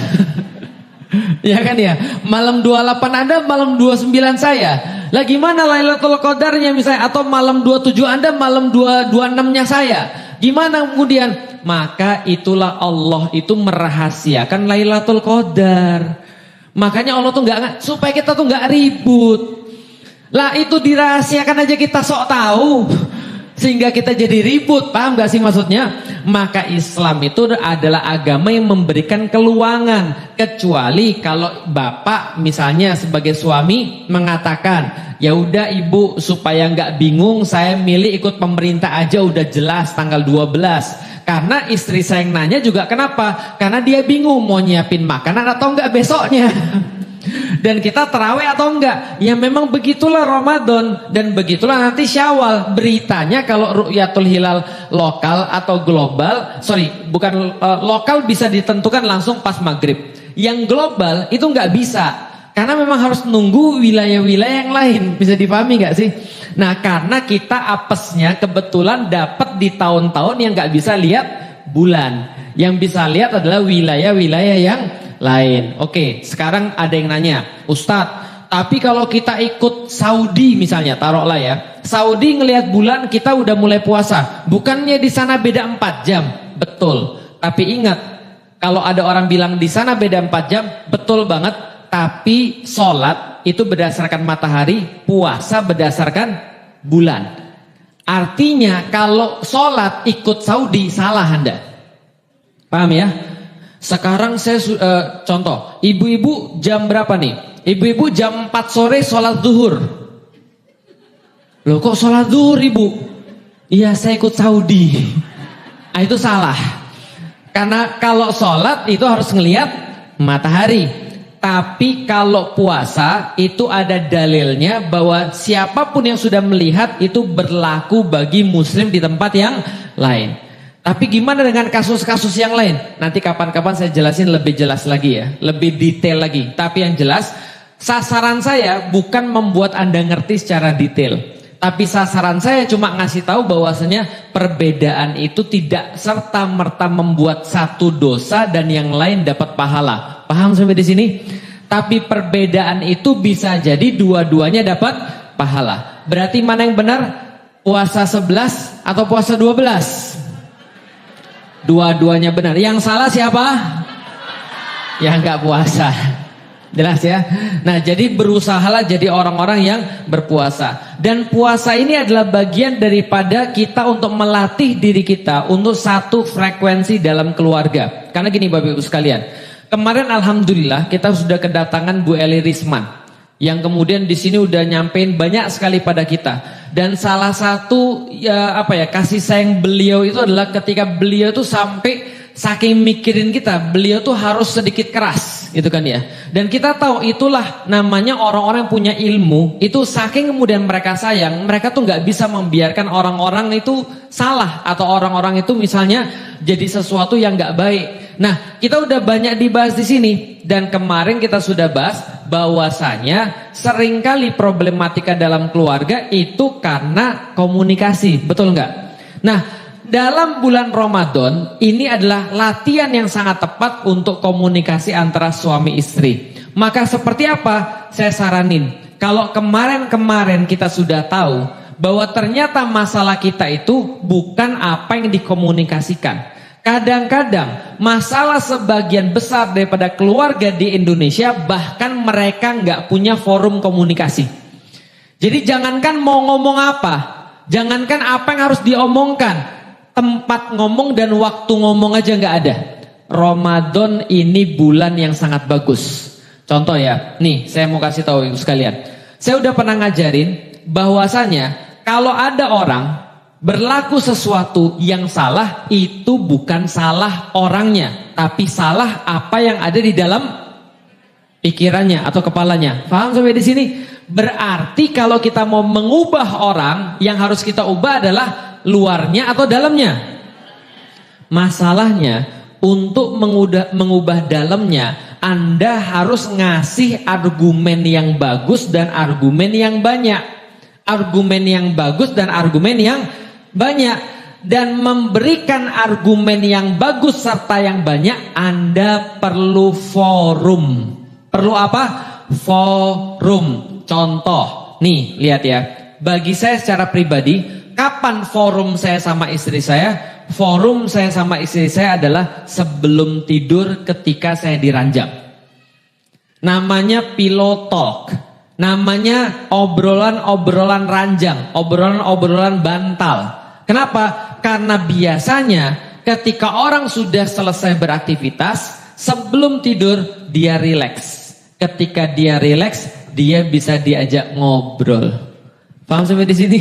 Ya kan ya? Malam 28 Anda, malam 29 saya. Lah gimana Lailatul Qadarnya misalnya, atau malam 27 Anda, malam 26-nya saya. Gimana kemudian? Maka itulah Allah itu merahasiakan Lailatul Qadar. Makanya Allah tuh enggak, supaya kita tuh enggak ribut. Lah itu dirahasiakan aja kita sok tahu. Sehingga kita jadi ribut, paham gak sih maksudnya? Maka Islam itu adalah agama yang memberikan keluangan. Kecuali kalau bapak misalnya sebagai suami mengatakan, ya udah ibu supaya nggak bingung saya milih ikut pemerintah aja udah jelas tanggal 12. Karena istri saya yang nanya juga kenapa? Karena dia bingung mau nyiapin makanan atau enggak besoknya. Dan kita terawih atau enggak? Ya memang begitulah Ramadan. Dan begitulah nanti Syawal. Beritanya kalau ru'yatul hilal lokal atau global, lokal bisa ditentukan langsung pas maghrib. Yang global itu enggak bisa. Karena memang harus nunggu wilayah-wilayah yang lain. Bisa dipahami enggak sih? Nah karena kita apesnya kebetulan dapat di tahun-tahun yang enggak bisa lihat bulan. Yang bisa lihat adalah wilayah-wilayah yang lain. Oke, sekarang ada yang nanya, Ustadz, tapi kalau kita ikut Saudi misalnya, taruhlah ya, Saudi ngelihat bulan kita udah mulai puasa, bukannya di sana beda 4 jam? Betul. Tapi ingat, kalau ada orang bilang di sana beda 4 jam, betul banget. Tapi sholat itu berdasarkan matahari, puasa berdasarkan bulan. Artinya kalau sholat ikut Saudi salah Anda. Paham ya? Sekarang saya contoh, ibu-ibu jam berapa nih? Ibu-ibu jam 4 sore sholat zuhur. Loh kok sholat zuhur ibu? Iya saya ikut Saudi. Nah, itu salah. Karena kalau sholat itu harus ngelihat matahari. Tapi kalau puasa itu ada dalilnya bahwa siapapun yang sudah melihat itu berlaku bagi muslim di tempat yang lain. Tapi gimana dengan kasus-kasus yang lain? Nanti kapan-kapan saya jelasin lebih jelas lagi ya. Lebih detail lagi. Tapi yang jelas, sasaran saya bukan membuat Anda ngerti secara detail. Tapi sasaran saya cuma ngasih tahu bahwasanya perbedaan itu tidak serta-merta membuat satu dosa dan yang lain dapat pahala. Paham sampai di sini? Tapi perbedaan itu bisa jadi dua-duanya dapat pahala. Berarti mana yang benar? Puasa 11 atau puasa 12? Dua-duanya benar. Yang salah siapa? Yang nggak puasa. Jelas ya. Nah, jadi berusahalah jadi orang-orang yang berpuasa. Dan puasa ini adalah bagian daripada kita untuk melatih diri kita untuk satu frekuensi dalam keluarga. Karena gini Bapak Ibu sekalian, kemarin alhamdulillah kita sudah kedatangan Bu Eli Risman yang kemudian di sini udah nyampein banyak sekali pada kita. Dan salah satu kasih sayang beliau itu adalah ketika beliau itu sampai saking mikirin kita, beliau tuh harus sedikit keras gitu kan ya. Dan kita tahu itulah namanya orang-orang yang punya ilmu. Itu saking kemudian mereka sayang, mereka tuh gak bisa membiarkan orang-orang itu salah, atau orang-orang itu misalnya jadi sesuatu yang gak baik. Nah, kita udah banyak dibahas di sini. Dan kemarin kita sudah bahas bahwasanya seringkali problematika dalam keluarga itu karena komunikasi, betul nggak? Nah, dalam bulan Ramadan ini adalah latihan yang sangat tepat untuk komunikasi antara suami istri. Maka seperti apa? Saya saranin, kalau kemarin-kemarin kita sudah tahu bahwa ternyata masalah kita itu bukan apa yang dikomunikasikan. Kadang-kadang masalah sebagian besar daripada keluarga di Indonesia bahkan mereka nggak punya forum komunikasi. Jadi jangankan mau ngomong apa, jangankan apa yang harus diomongkan, tempat ngomong dan waktu ngomong aja nggak ada. Ramadan ini bulan yang sangat bagus. Contoh ya, nih saya mau kasih tahu ibu sekalian. Saya udah pernah ngajarin bahwasanya kalau ada orang berlaku sesuatu yang salah, itu bukan salah orangnya, tapi salah apa yang ada di dalam pikirannya atau kepalanya. Paham sampai di sini? Berarti kalau kita mau mengubah orang, yang harus kita ubah adalah luarnya atau dalamnya. Masalahnya untuk mengubah dalamnya, Anda harus ngasih argumen yang bagus dan argumen yang banyak. Argumen yang bagus dan argumen yang banyak. Dan memberikan argumen yang bagus serta yang banyak, Anda perlu forum. Perlu apa? Forum. Contoh, nih lihat ya. Bagi saya secara pribadi, kapan forum saya sama istri saya? Forum saya sama istri saya adalah sebelum tidur ketika saya diranjang. Namanya pillow talk. Namanya obrolan-obrolan ranjang, obrolan-obrolan bantal. Kenapa? Karena biasanya ketika orang sudah selesai beraktivitas, sebelum tidur dia rileks. Ketika dia rileks, dia bisa diajak ngobrol. Paham sampai di sini?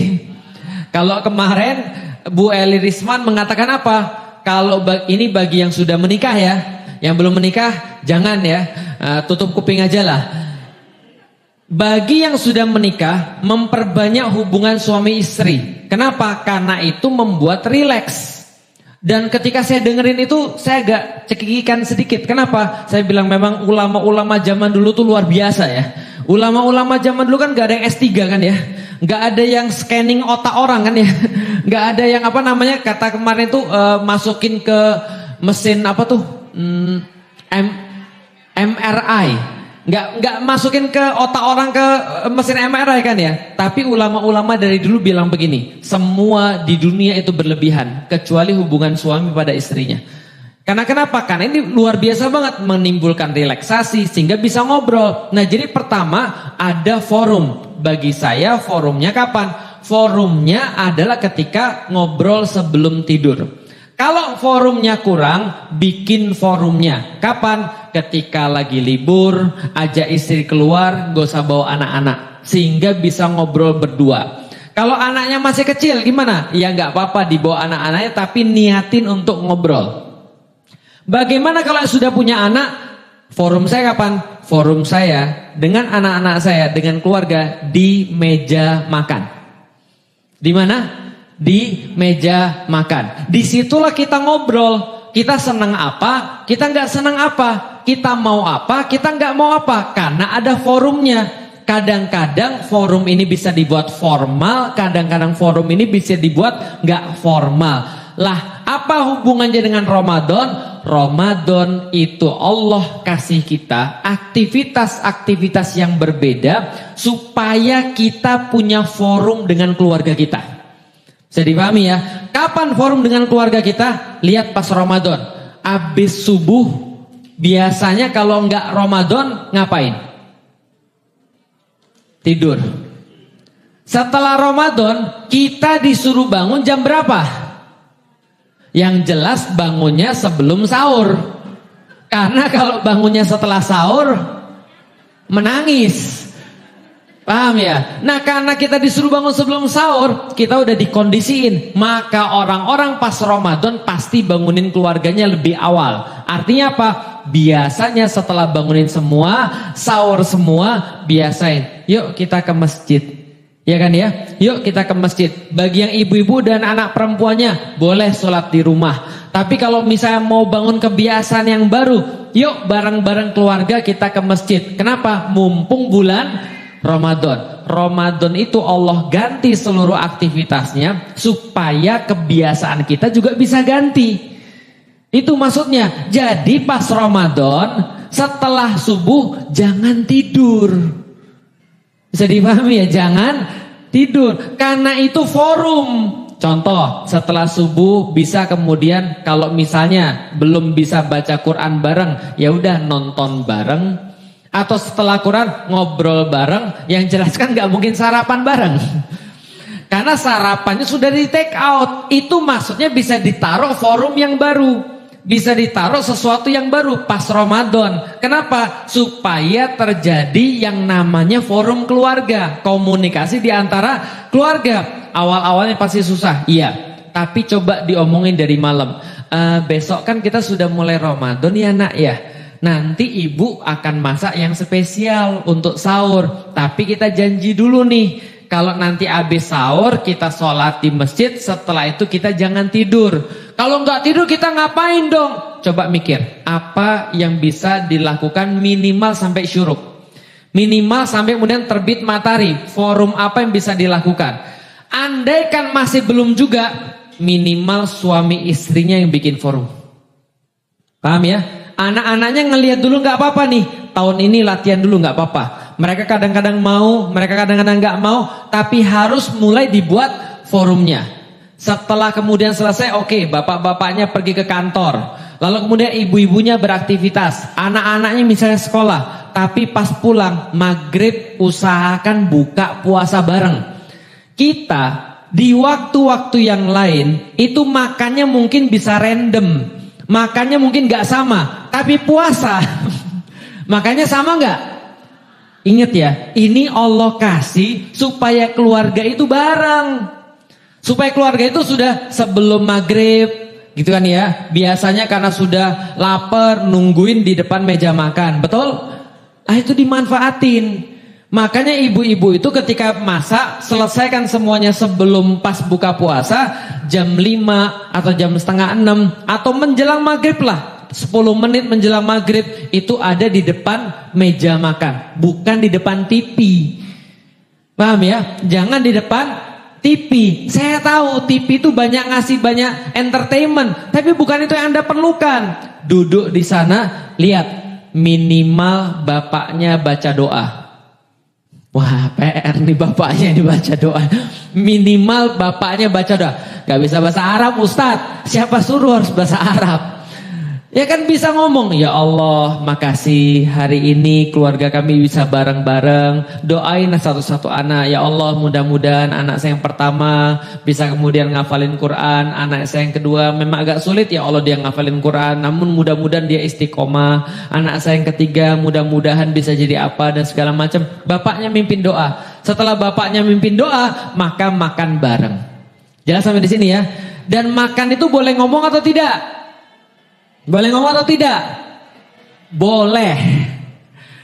Kalau kemarin Bu Eli Risman mengatakan apa? Kalau ini bagi yang sudah menikah ya, yang belum menikah jangan ya, tutup kuping aja lah. Bagi yang sudah menikah, memperbanyak hubungan suami istri. Kenapa? Karena itu membuat rileks. Dan ketika saya dengerin itu, saya agak cekikikan sedikit. Kenapa? Saya bilang memang ulama-ulama zaman dulu tuh luar biasa ya. Ulama-ulama zaman dulu kan gak ada yang S3 kan ya. Gak ada yang scanning otak orang kan ya. Gak ada yang apa namanya, kata kemarin tuh masukin ke mesin apa tuh, MRI. Nggak masukin ke otak orang ke mesin MRI kan ya. Tapi ulama-ulama dari dulu bilang begini, semua di dunia itu berlebihan kecuali hubungan suami pada istrinya. Karena kenapa? Karena ini luar biasa banget, menimbulkan relaksasi sehingga bisa ngobrol. Nah jadi pertama ada forum. Bagi saya forumnya kapan? Forumnya adalah ketika ngobrol sebelum tidur. Kalau forumnya kurang, bikin forumnya. Kapan? Ketika lagi libur, ajak istri keluar, gak usah bawa anak-anak. Sehingga bisa ngobrol berdua. Kalau anaknya masih kecil, gimana? Ya gak apa-apa dibawa anak-anaknya, tapi niatin untuk ngobrol. Bagaimana kalau sudah punya anak? Forum saya kapan? Forum saya dengan anak-anak saya, dengan keluarga di meja makan. Di mana? Di meja makan. Disitulah kita ngobrol. Kita senang apa, kita nggak senang apa, kita mau apa, kita nggak mau apa, karena ada forumnya. Kadang-kadang forum ini bisa dibuat formal, kadang-kadang forum ini bisa dibuat nggak formal. Lah, apa hubungannya dengan Ramadan? Ramadan itu Allah kasih kita aktivitas-aktivitas yang berbeda supaya kita punya forum dengan keluarga kita. Bisa dipahami ya? Kapan forum dengan keluarga kita? Lihat pas Ramadan. Abis subuh, biasanya kalau nggak Ramadan, ngapain? Tidur. Setelah Ramadan, kita disuruh bangun jam berapa? Yang jelas bangunnya sebelum sahur. Karena kalau bangunnya setelah sahur, menangis. Paham ya? Nah, karena kita disuruh bangun sebelum sahur, kita udah dikondisiin. Maka orang-orang pas Ramadan pasti bangunin keluarganya lebih awal. Artinya apa? Biasanya setelah bangunin semua, sahur semua, biasain. Yuk kita ke masjid. Ya kan ya? Yuk kita ke masjid. Bagi yang ibu-ibu dan anak perempuannya, boleh sholat di rumah. Tapi kalau misalnya mau bangun kebiasaan yang baru, yuk bareng-bareng keluarga kita ke masjid. Kenapa? Mumpung bulan Ramadan. Ramadan itu Allah ganti seluruh aktivitasnya supaya kebiasaan kita juga bisa ganti. Itu maksudnya. Jadi pas Ramadan setelah subuh jangan tidur. Bisa dipahami ya? Jangan tidur. Karena itu forum. Contoh, setelah subuh bisa kemudian kalau misalnya belum bisa baca Quran bareng, ya udah nonton bareng. Atau setelah Quran ngobrol bareng, yang jelas kan gak mungkin sarapan bareng. Karena sarapannya sudah di take out. Itu maksudnya bisa ditaruh forum yang baru. Bisa ditaruh sesuatu yang baru pas Ramadan. Kenapa? Supaya terjadi yang namanya forum keluarga. Komunikasi di antara keluarga. Awal-awalnya pasti susah, iya. Tapi coba diomongin dari malam. Besok kan kita sudah mulai Ramadan ya nak ya. Nanti ibu akan masak yang spesial untuk sahur. Tapi kita janji dulu nih, kalau nanti habis sahur kita sholat di masjid, setelah itu kita jangan tidur. Kalau nggak tidur kita ngapain dong? Coba mikir, apa yang bisa dilakukan minimal sampai syuruk? Minimal sampai kemudian terbit matahari. Forum apa yang bisa dilakukan? Andaikan masih belum juga, minimal suami istrinya yang bikin forum. Paham ya? Anak-anaknya ngelihat dulu nggak apa-apa nih. Tahun ini latihan dulu nggak apa-apa. Mereka kadang-kadang mau, mereka kadang-kadang nggak mau. Tapi harus mulai dibuat forumnya. Setelah kemudian selesai, oke, bapak-bapaknya pergi ke kantor. Lalu kemudian ibu-ibunya beraktivitas. Anak-anaknya misalnya sekolah. Tapi pas pulang, maghrib usahakan buka puasa bareng. Kita di waktu-waktu yang lain, itu makannya mungkin bisa random. Makannya mungkin gak sama, tapi puasa makannya sama gak? Ingat ya, ini Allah kasih supaya keluarga itu bareng. Supaya keluarga itu sudah sebelum maghrib, gitu kan ya. Biasanya karena sudah lapar, nungguin di depan meja makan, betul? Ah, itu dimanfaatin. Makanya ibu-ibu itu ketika masak, selesaikan semuanya sebelum pas buka puasa, jam 5 atau jam setengah 6 atau menjelang maghrib lah, 10 menit menjelang maghrib itu ada di depan meja makan, bukan di depan TV. Paham ya? Jangan di depan TV. Saya tahu TV itu banyak ngasih banyak entertainment, tapi bukan itu yang Anda perlukan. Duduk di sana, lihat minimal bapaknya baca doa. Wah, PR nih bapaknya dibaca doa. Minimal bapaknya baca doa. Gak bisa bahasa Arab Ustadz. Siapa suruh harus bahasa Arab? Ya kan bisa ngomong, ya Allah makasih hari ini keluarga kami bisa bareng-bareng. Doain satu-satu anak. Ya Allah mudah-mudahan anak saya yang pertama bisa kemudian ngafalin Quran. Anak saya yang kedua memang agak sulit, ya Allah dia ngafalin Quran, namun mudah-mudahan dia istiqomah. Anak saya yang ketiga mudah-mudahan bisa jadi apa dan segala macam. Bapaknya mimpin doa. Setelah bapaknya mimpin doa, maka makan bareng. Jelas sampai di sini ya. Dan makan itu boleh ngomong atau tidak? Boleh ngomong atau tidak? Boleh.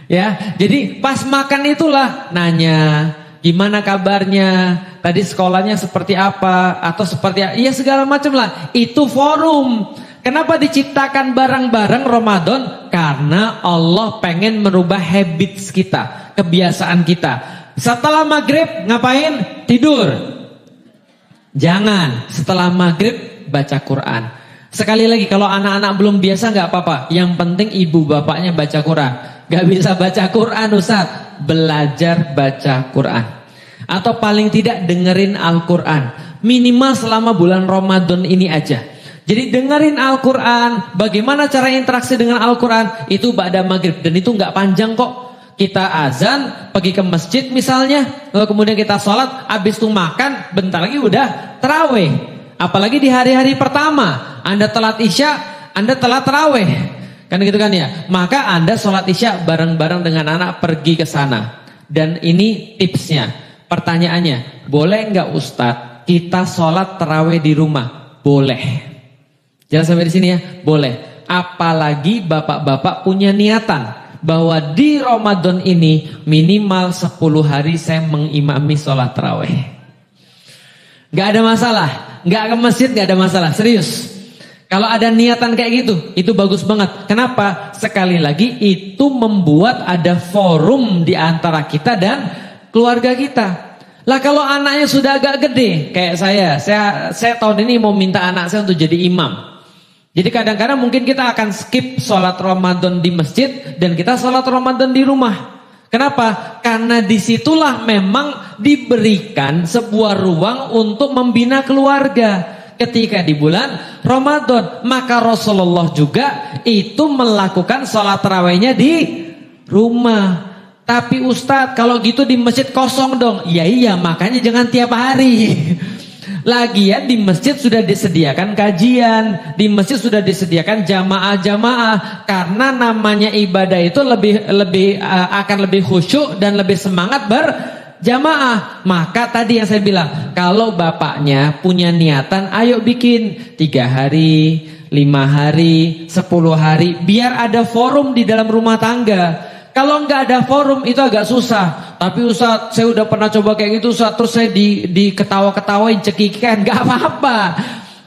Ya, jadi pas makan itulah nanya, gimana kabarnya? Tadi sekolahnya seperti apa? Atau seperti iya segala macam lah. Itu forum. Kenapa diciptakan bareng-bareng Ramadan? Karena Allah pengen merubah habits kita, kebiasaan kita. Setelah maghrib ngapain? Tidur. Jangan. Setelah maghrib baca Quran. Sekali lagi, kalau anak-anak belum biasa nggak apa-apa. Yang penting ibu bapaknya baca Quran. Gak bisa baca Quran Ustaz, belajar baca Quran. Atau paling tidak dengerin Al-Quran. minimal selama bulan Ramadan ini aja. Jadi dengerin Al-Quran, bagaimana cara interaksi dengan Al-Quran, itu ba'da maghrib. Dan itu nggak panjang kok. Kita azan, pergi ke masjid misalnya, lalu kemudian kita sholat, habis itu makan, bentar lagi udah tarawih. Apalagi di hari-hari pertama, Anda telat isya, Anda telat tarawih. Kan gitu kan ya. Maka Anda sholat isya bareng-bareng dengan anak pergi ke sana. Dan ini tipsnya. Pertanyaannya, boleh nggak Ustadz kita sholat tarawih di rumah? Boleh. Jangan sampai di sini ya. Boleh. Apalagi bapak-bapak punya niatan bahwa di Ramadan ini minimal 10 hari saya mengimami sholat tarawih. Gak ada masalah. Gak ke masjid gak ada masalah. Serius. Kalau ada niatan kayak gitu, itu bagus banget. Kenapa? Sekali lagi itu membuat ada forum di antara kita dan keluarga kita. Lah kalau anaknya sudah agak gede, kayak saya tahun ini mau minta anak saya untuk jadi imam. Jadi kadang-kadang mungkin kita akan skip sholat Ramadan di masjid dan kita sholat Ramadan di rumah. Kenapa? Karena disitulah memang diberikan sebuah ruang untuk membina keluarga. Ketika di bulan Ramadan, maka Rasulullah juga itu melakukan sholat tarawihnya di rumah. Tapi Ustadz kalau gitu di masjid kosong dong. Iya makanya jangan tiap hari. Lagian di masjid sudah disediakan kajian, di masjid sudah disediakan jamaah-jamaah, karena namanya ibadah itu akan lebih khusyuk dan lebih semangat berjamaah. Maka tadi yang saya bilang, kalau bapaknya punya niatan, ayo bikin 3 hari, 5 hari, 10 hari, biar ada forum di dalam rumah tangga. Kalau nggak ada forum itu agak susah. Tapi Ustaz, saya udah pernah coba kayak gitu Ustaz, terus saya diketawa-ketawain, cekikikan, nggak apa-apa.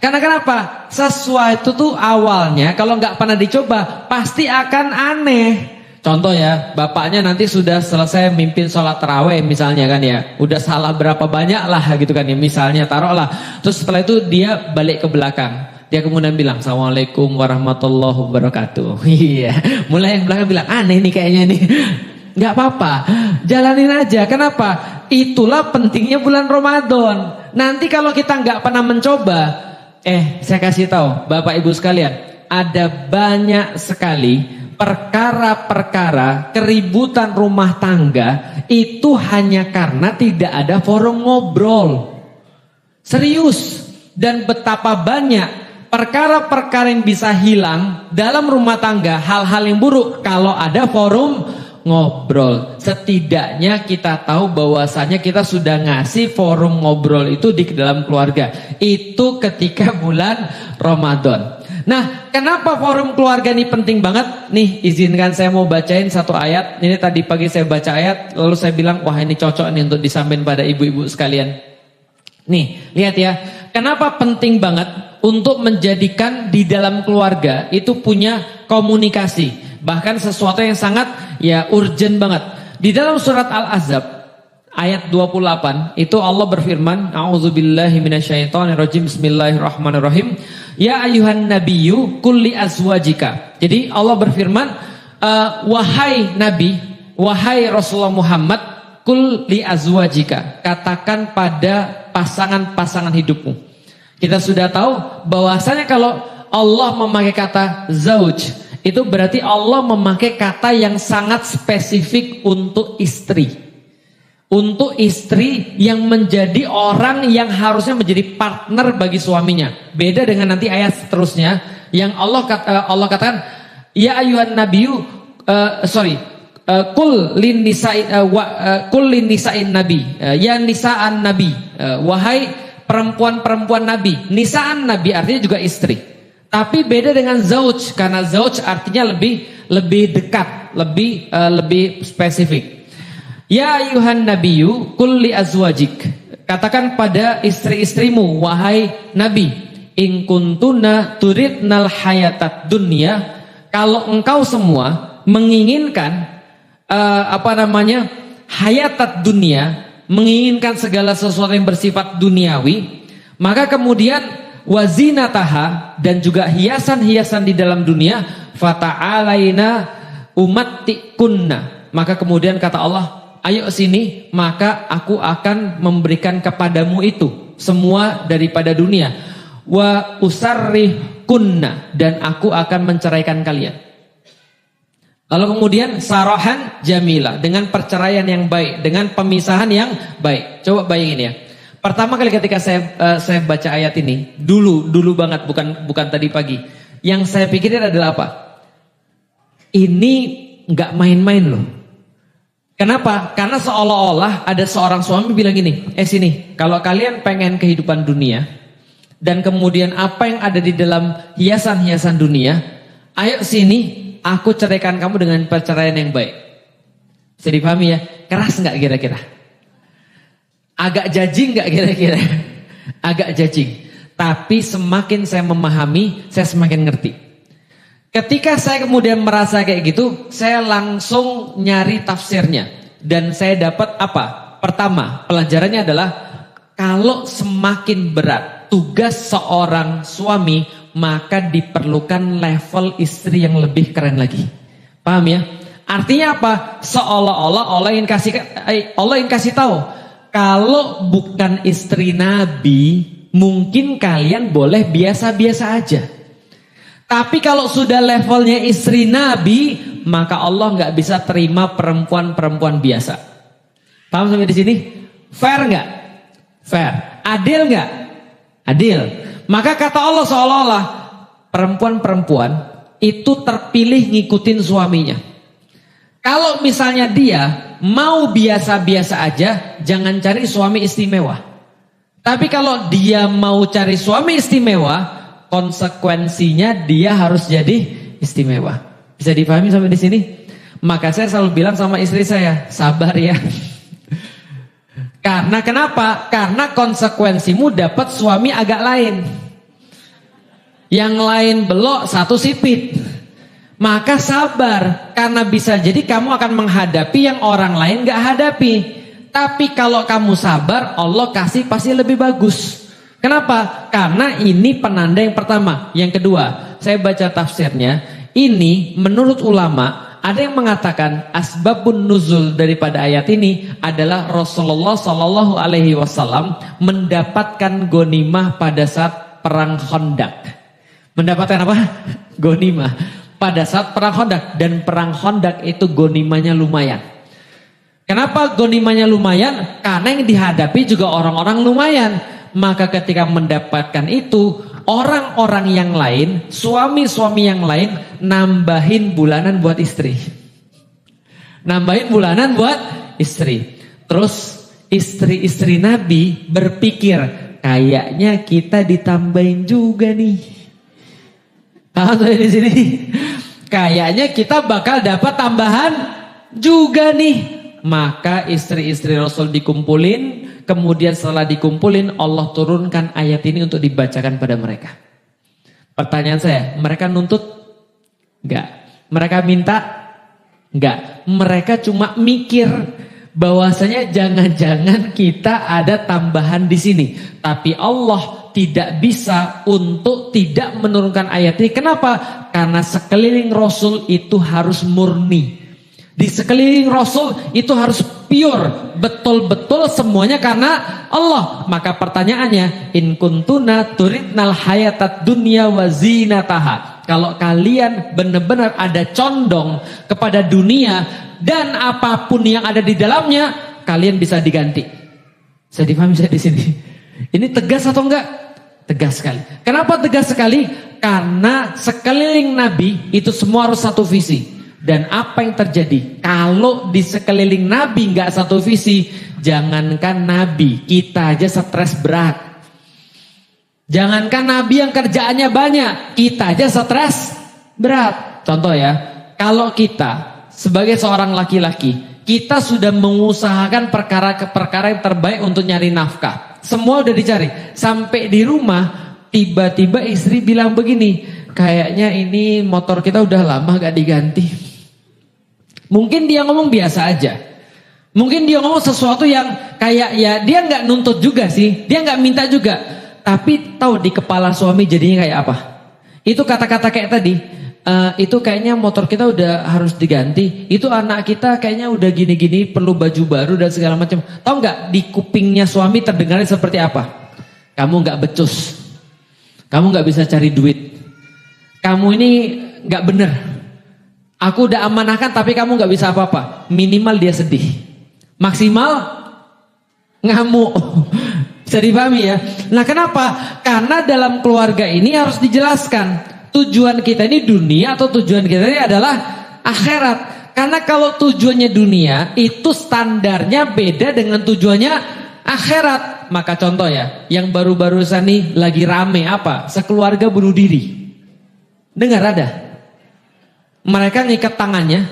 Karena kenapa? Sesuatu tuh awalnya kalau nggak pernah dicoba pasti akan aneh. Contoh ya, bapaknya nanti sudah selesai mimpin sholat tarawih misalnya kan ya, udah salah berapa banyak lah gitu kan ya, misalnya taruhlah. Terus setelah itu dia balik ke belakang. Dia kemudian bilang, Assalamualaikum warahmatullahi wabarakatuh. Iya, mulai yang belakang bilang, aneh nih kayaknya nih. Gak apa-apa, jalanin aja. Kenapa? Itulah pentingnya bulan Ramadan. Nanti kalau kita gak pernah mencoba, saya kasih tahu, Bapak Ibu sekalian, ada banyak sekali perkara-perkara keributan rumah tangga itu hanya karena tidak ada forum ngobrol. Serius. Dan betapa banyak perkara-perkara yang bisa hilang dalam rumah tangga, hal-hal yang buruk kalau ada forum ngobrol. Setidaknya kita tahu bahwasanya kita sudah ngasih forum ngobrol itu di dalam keluarga. Itu ketika bulan Ramadan. Nah, kenapa forum keluarga ini penting banget? Nih, izinkan saya mau bacain satu ayat. Ini tadi pagi saya baca ayat, lalu saya bilang, wah ini cocok nih untuk disampaikan pada ibu-ibu sekalian. Nih, lihat ya. Kenapa penting banget untuk menjadikan di dalam keluarga itu punya komunikasi. Bahkan sesuatu yang sangat urgent banget. Di dalam surat Al-Ahzab ayat 28 itu Allah berfirman, A'udzubillahi minasyaitonirrajim, Bismillahirrahmanirrahim. Ya ayuhan nabiyyu qul li azwajika. Jadi Allah berfirman, wahai nabi, wahai Rasulullah Muhammad, qul li azwajika, katakan pada pasangan-pasangan hidupmu. Kita sudah tahu bahwasanya kalau Allah memakai kata zauj, itu berarti Allah memakai kata yang sangat spesifik untuk istri. Untuk istri yang menjadi orang yang harusnya menjadi partner bagi suaminya. Beda dengan nanti ayat seterusnya yang Allah katakan, ya ayuhan nabiyyu, kul lin nisa'in nabi, ya nisa'an nabi, wahai perempuan-perempuan nabi. Nisa'an nabi artinya juga istri. Tapi beda dengan zauj, karena zauj artinya lebih dekat, lebih spesifik. Ya ayuhan nabiyyu qul li azwajik, katakan pada istri-istrimu, wahai nabi, in kuntuna turidnal hayatad dunya, kalau engkau semua menginginkan hayatad dunia, menginginkan segala sesuatu yang bersifat duniawi, maka kemudian wazinataha, dan juga hiasan-hiasan di dalam dunia, fata'alaina umattikunna, maka kemudian kata Allah, ayo sini, maka aku akan memberikan kepadamu itu. semua daripada dunia. Wa usarrihkunna, dan aku akan menceraikan kalian. Lalu kemudian sarahan jamila, dengan perceraian yang baik, dengan pemisahan yang baik. Coba bayangin ya. Pertama kali ketika saya baca ayat ini, dulu banget, bukan tadi pagi. Yang saya pikirin adalah apa? Ini nggak main-main loh. Kenapa? Karena seolah-olah ada seorang suami bilang gini, sini, kalau kalian pengen kehidupan dunia, dan kemudian apa yang ada di dalam hiasan-hiasan dunia, ayo sini, aku ceraikan kamu dengan perceraian yang baik. Bisa dipahami ya? Keras nggak kira-kira? Agak judging nggak kira-kira? Agak judging. Tapi semakin saya memahami, saya semakin ngerti. Ketika saya kemudian merasa kayak gitu, saya langsung nyari tafsirnya. Dan saya dapat apa? Pertama, pelajarannya adalah kalau semakin berat tugas seorang suami, maka diperlukan level istri yang lebih keren lagi. Paham ya? Artinya apa? Seolah-olah Allah ingin kasih tahu, kalau bukan istri Nabi, mungkin kalian boleh biasa-biasa aja. Tapi kalau sudah levelnya istri Nabi, maka Allah nggak bisa terima perempuan-perempuan biasa. Paham sampai di sini? Fair nggak? Fair. Adil nggak? Adil. Maka kata Allah seolah-olah perempuan-perempuan itu terpilih ngikutin suaminya. Kalau misalnya dia mau biasa-biasa aja, jangan cari suami istimewa. Tapi kalau dia mau cari suami istimewa, konsekuensinya dia harus jadi istimewa. Bisa dipahami sampai di sini? Maka saya selalu bilang sama istri saya, sabar ya. Karena kenapa? Karena konsekuensimu dapat suami agak lain. Yang lain belok, satu sipit. Maka sabar, karena bisa jadi kamu akan menghadapi yang orang lain gak hadapi. Tapi kalau kamu sabar, Allah kasih pasti lebih bagus. Kenapa? Karena ini penanda yang pertama. Yang kedua, saya baca tafsirnya. Ini menurut ulama, ada yang mengatakan asbabun nuzul daripada ayat ini adalah Rasulullah Shallallahu Alaihi Wasallam mendapatkan ghanimah pada saat perang Khandaq. Mendapatkan apa? Ghanimah pada saat perang Khandaq, dan perang Khandaq itu ghanimahnya lumayan. Kenapa ghanimahnya lumayan? Karena yang dihadapi juga orang-orang lumayan. Maka ketika mendapatkan itu, orang-orang yang lain, suami-suami yang lain, nambahin bulanan buat istri. Nambahin bulanan buat istri. Terus istri-istri Nabi berpikir, kayaknya kita ditambahin juga nih. Paham di sini? Kayaknya kita bakal dapat tambahan juga nih. Maka istri-istri Rasul dikumpulin. Kemudian setelah dikumpulin, Allah turunkan ayat ini untuk dibacakan pada mereka. Pertanyaan saya, mereka nuntut? Enggak. Mereka minta? Enggak. Mereka cuma mikir bahwasanya jangan-jangan kita ada tambahan di sini. Tapi Allah tidak bisa untuk tidak menurunkan ayat ini. Kenapa? Karena sekeliling Rasul itu harus murni. Di sekeliling Rasul itu harus pure, betul-betul semuanya karena Allah. Maka pertanyaannya, in kuntuna turidnal hayatat dunya wa zinataha. Kalau kalian benar-benar ada condong kepada dunia dan apapun yang ada di dalamnya, kalian bisa diganti. Saya dipahami saya di sini. Ini tegas atau enggak? Tegas sekali. Kenapa tegas sekali? Karena sekeliling Nabi itu semua harus satu visi. Dan apa yang terjadi? Kalau di sekeliling Nabi nggak satu visi, jangankan Nabi, kita aja stres berat. Jangankan Nabi yang kerjaannya banyak, kita aja stres berat. Contoh ya, kalau kita sebagai seorang laki-laki, kita sudah mengusahakan perkara yang terbaik untuk nyari nafkah. Semua udah dicari. Sampai di rumah, tiba-tiba istri bilang begini, kayaknya ini motor kita udah lama gak diganti. Mungkin dia ngomong biasa aja. Mungkin dia ngomong sesuatu yang kayak ya dia nggak nuntut juga sih. Dia nggak minta juga. Tapi tahu di kepala suami jadinya kayak apa? Itu kata-kata kayak tadi. Itu kayaknya motor kita udah harus diganti. Itu anak kita kayaknya udah gini-gini perlu baju baru dan segala macam. Tahu nggak di kupingnya suami terdengarnya seperti apa? Kamu nggak becus. Kamu nggak bisa cari duit. Kamu ini nggak bener. Aku udah amanahkan tapi kamu nggak bisa apa-apa. Minimal dia sedih. Maksimal ngamuk. Bisa dipahami ya. Nah kenapa? Karena dalam keluarga ini harus dijelaskan. Tujuan kita ini dunia atau tujuan kita ini adalah akhirat. Karena kalau tujuannya dunia itu standarnya beda dengan tujuannya akhirat. Maka contoh ya, yang baru-barusan nih lagi rame apa? Sekeluarga bunuh diri. Dengar ada? Mereka ngikat tangannya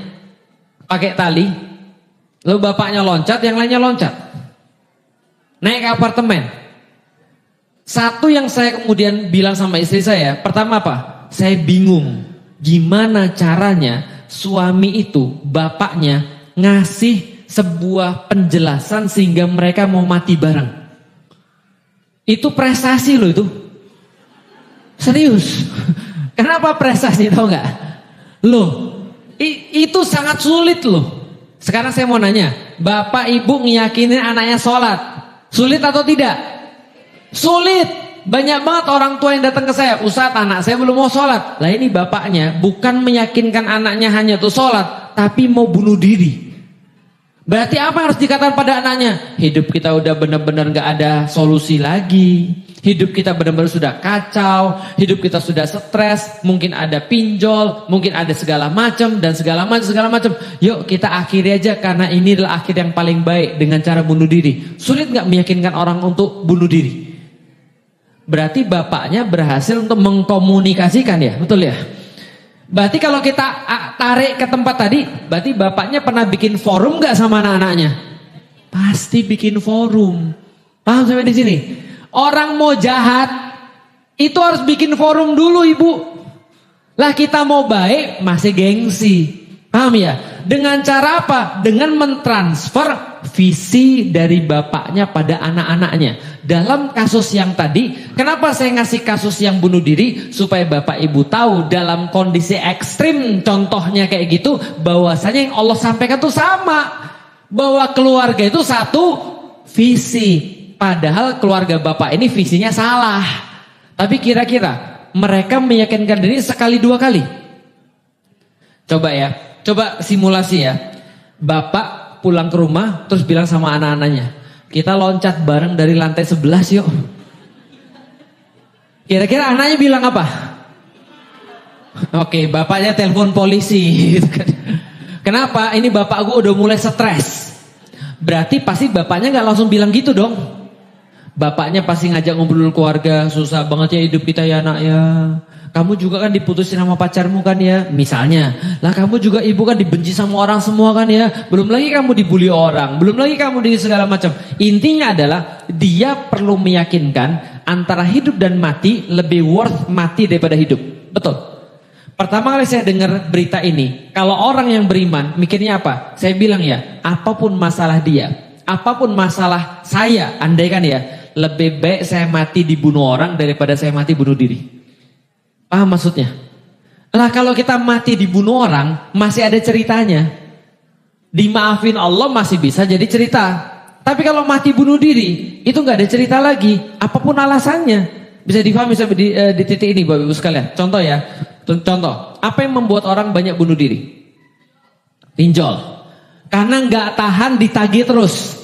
pakai tali, lalu bapaknya loncat, yang lainnya loncat. Naik ke apartemen. Satu yang saya kemudian bilang sama istri saya, pertama apa? Saya bingung gimana caranya suami itu, bapaknya ngasih sebuah penjelasan sehingga mereka mau mati bareng. Itu prestasi loh itu. Serius. Kenapa prestasi tau gak? Loh, itu sangat sulit loh. Sekarang saya mau nanya, bapak ibu ngiyakinin anaknya sholat, sulit atau tidak? Sulit. Banyak banget orang tua yang datang ke saya, Ustaz anak saya belum mau sholat. Lah ini bapaknya bukan meyakinkan anaknya hanya tuh sholat, tapi mau bunuh diri. Berarti apa harus dikatakan pada anaknya? Hidup kita udah benar-benar gak ada solusi lagi. Hidup kita benar-benar sudah kacau. Hidup kita sudah stres. Mungkin ada pinjol, mungkin ada segala macam dan segala macam. Yuk kita akhiri aja karena ini adalah akhir yang paling baik dengan cara bunuh diri. Sulit gak meyakinkan orang untuk bunuh diri? Berarti bapaknya berhasil untuk mengkomunikasikan ya, betul ya? Berarti kalau kita tarik ke tempat tadi, berarti bapaknya pernah bikin forum gak sama anak-anaknya? Pasti bikin forum. Paham sampai di sini? Orang mau jahat, itu harus bikin forum dulu ibu. Lah kita mau baik, masih gengsi. Paham ya? Dengan cara apa? Dengan mentransfer visi dari bapaknya pada anak-anaknya. Dalam kasus yang tadi, kenapa saya ngasih kasus yang bunuh diri? Supaya bapak ibu tahu dalam kondisi ekstrim contohnya kayak gitu, bahwasanya yang Allah sampaikan itu sama. Bahwa keluarga itu satu visi. Padahal keluarga bapak ini visinya salah. Tapi kira-kira mereka meyakinkan diri sekali dua kali. Coba ya, coba simulasi ya. Bapak pulang ke rumah terus bilang sama anak-anaknya, kita loncat bareng dari lantai 11 yuk. Kira-kira anaknya bilang apa? Oke, bapaknya telepon polisi. Kenapa? Ini bapak gue udah mulai stres. Berarti pasti bapaknya gak langsung bilang gitu dong. Bapaknya pasti ngajak ngobrol keluarga, susah banget ya hidup kita ya anak ya. Kamu juga kan diputusin sama pacarmu kan ya, misalnya. Lah kamu juga ibu kan dibenci sama orang semua kan ya. Belum lagi kamu dibully orang, belum lagi kamu di segala macam. Intinya adalah dia perlu meyakinkan antara hidup dan mati lebih worth mati daripada hidup. Betul. Pertama kali saya dengar berita ini, kalau orang yang beriman mikirnya apa? Saya bilang ya, apapun masalah dia, apapun masalah saya, andai kan ya, lebih baik saya mati dibunuh orang daripada saya mati bunuh diri. Paham maksudnya? Lah kalau kita mati dibunuh orang, masih ada ceritanya. Dimaafin Allah masih bisa jadi cerita. Tapi kalau mati bunuh diri, itu nggak ada cerita lagi. Apapun alasannya. Bisa difahami sampai di titik ini Bapak Ibu sekalian. Contoh ya. Contoh. Apa yang membuat orang banyak bunuh diri? Pinjol. Karena nggak tahan ditagih terus.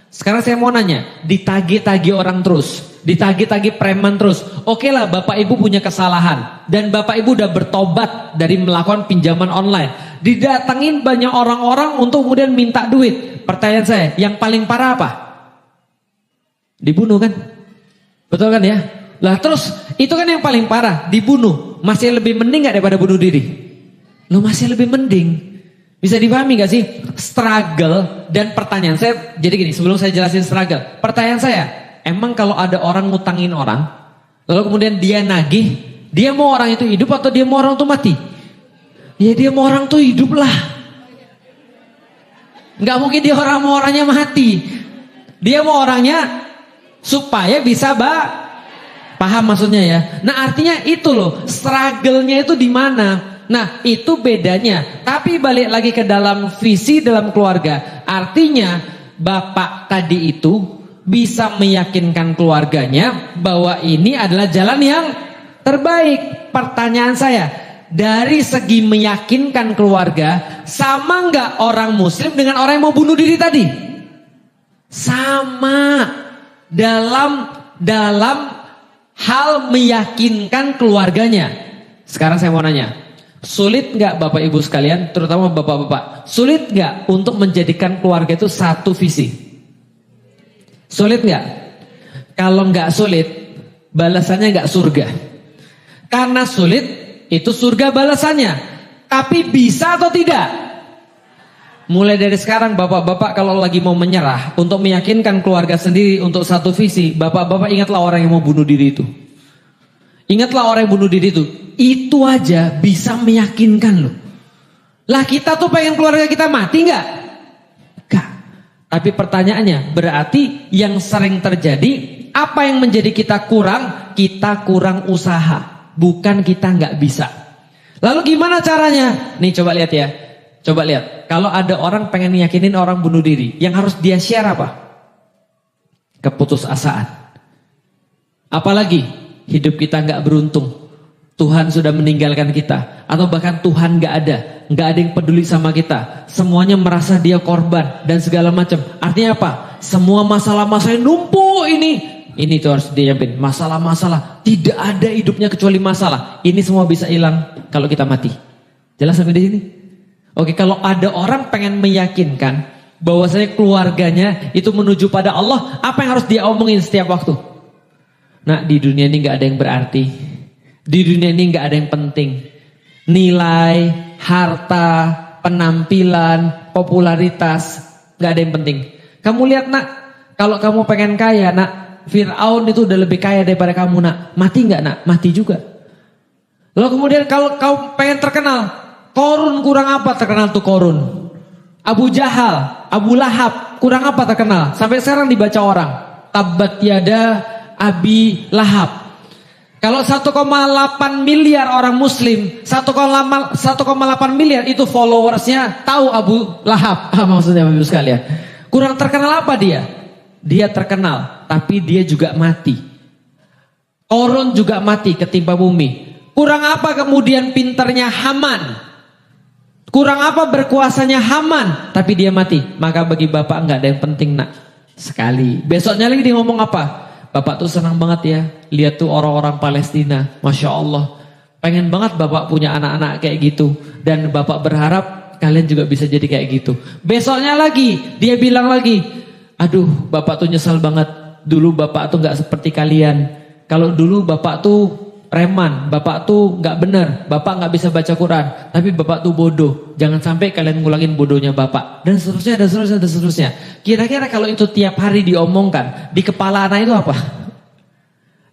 Sekarang saya mau nanya, ditagih-tagih orang terus, ditagih-tagih preman terus. Oke lah Bapak Ibu punya kesalahan dan Bapak Ibu udah bertobat dari melakukan pinjaman online. Didatengin banyak orang-orang untuk kemudian minta duit. Pertanyaan saya, yang paling parah apa? Dibunuh kan? Betul kan ya? Lah terus itu kan yang paling parah, dibunuh. Masih lebih mending gak daripada bunuh diri? Lo masih lebih mending. Bisa dipahami gak sih? Struggle dan pertanyaan saya, jadi gini sebelum saya jelasin struggle. Pertanyaan saya, emang kalau ada orang ngutangin orang, lalu kemudian dia nagih, dia mau orang itu hidup atau dia mau orang itu mati? Ya dia mau orang itu hidup lah. Gak mungkin dia mau orangnya mati. Dia mau orangnya supaya bisa paham maksudnya ya? Nah artinya itu loh, struggle-nya itu di mana? Nah itu bedanya. Tapi balik lagi ke dalam visi dalam keluarga. Artinya bapak tadi itu bisa meyakinkan keluarganya bahwa ini adalah jalan yang terbaik. Pertanyaan saya, dari segi meyakinkan keluarga, sama nggak orang muslim dengan orang yang mau bunuh diri tadi? Sama. Dalam hal meyakinkan keluarganya. Sekarang saya mau nanya, sulit nggak Bapak Ibu sekalian, terutama Bapak-bapak, sulit nggak untuk menjadikan keluarga itu satu visi? Sulit nggak? Kalau nggak sulit, balasannya nggak surga. Karena sulit, itu surga balasannya. Tapi bisa atau tidak? Mulai dari sekarang bapak-bapak kalau lagi mau menyerah untuk meyakinkan keluarga sendiri untuk satu visi, bapak-bapak ingatlah orang yang mau bunuh diri itu. Ingatlah orang yang bunuh diri itu. Itu aja bisa meyakinkan loh. Lah kita tuh pengen keluarga kita mati nggak? Nggak. Tapi pertanyaannya, berarti yang sering terjadi, apa yang menjadi kita kurang usaha. Bukan kita nggak bisa. Lalu gimana caranya? Nih coba lihat ya. Coba lihat. Kalau ada orang pengen yakinin orang bunuh diri, yang harus dia share apa? Keputusasaan. Apalagi hidup kita nggak beruntung. Tuhan sudah meninggalkan kita, atau bahkan Tuhan nggak ada yang peduli sama kita. Semuanya merasa dia korban dan segala macam. Artinya apa? Semua masalah-masalah yang numpuk ini tuh harus diyakin. Masalah-masalah, tidak ada hidupnya kecuali masalah. Ini semua bisa hilang kalau kita mati. Jelas sampai di sini? Oke, kalau ada orang pengen meyakinkan bahwasanya keluarganya itu menuju pada Allah, apa yang harus dia omongin setiap waktu? Nah, di dunia ini nggak ada yang berarti. Di dunia ini nggak ada yang penting. Nilai, harta, penampilan, popularitas, nggak ada yang penting. Kamu lihat nak, kalau kamu pengen kaya nak, Fir'aun itu udah lebih kaya daripada kamu nak. Mati nggak nak? Mati juga. Lalu kemudian kalau kau pengen terkenal, Korun kurang apa terkenal tuh Korun? Abu Jahal, Abu Lahab kurang apa terkenal? Sampai sekarang dibaca orang. Tabbat yada Abi Lahab. Kalau 1,8 miliar orang muslim, 1,8 miliar itu followersnya tahu Abu Lahab. Maksudnya Bapak Ibu sekalian. Kurang terkenal apa dia? Dia terkenal, tapi dia juga mati. Korun juga mati ketimpa bumi. Kurang apa kemudian pinternya Haman? Kurang apa berkuasanya Haman? Tapi dia mati. Maka bagi bapak enggak ada yang penting nak. Sekali. Besoknya lagi dia ngomong apa? Bapak tuh senang banget ya. Lihat tuh orang-orang Palestina. Masya Allah. Pengen banget bapak punya anak-anak kayak gitu. Dan bapak berharap kalian juga bisa jadi kayak gitu. Besoknya lagi dia bilang lagi, aduh bapak tuh nyesal banget. Dulu bapak tuh gak seperti kalian. Kalau dulu bapak tuh preman, bapak tuh nggak benar, bapak nggak bisa baca Quran, tapi bapak tuh bodoh. Jangan sampai kalian ngulangin bodohnya bapak. Dan seterusnya. Kira-kira kalau itu tiap hari diomongkan, di kepala anak itu apa?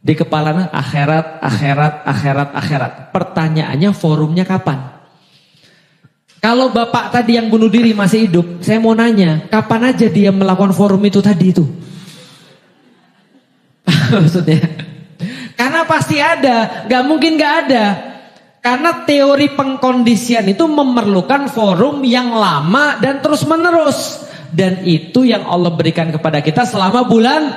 Di kepala anak akhirat. Pertanyaannya forumnya kapan? Kalau bapak tadi yang bunuh diri masih hidup, saya mau nanya, kapan aja dia melakukan forum itu tadi itu? Maksudnya? Karena pasti ada, gak mungkin gak ada. Karena teori pengkondisian itu memerlukan forum yang lama dan terus menerus. Dan itu yang Allah berikan kepada kita selama bulan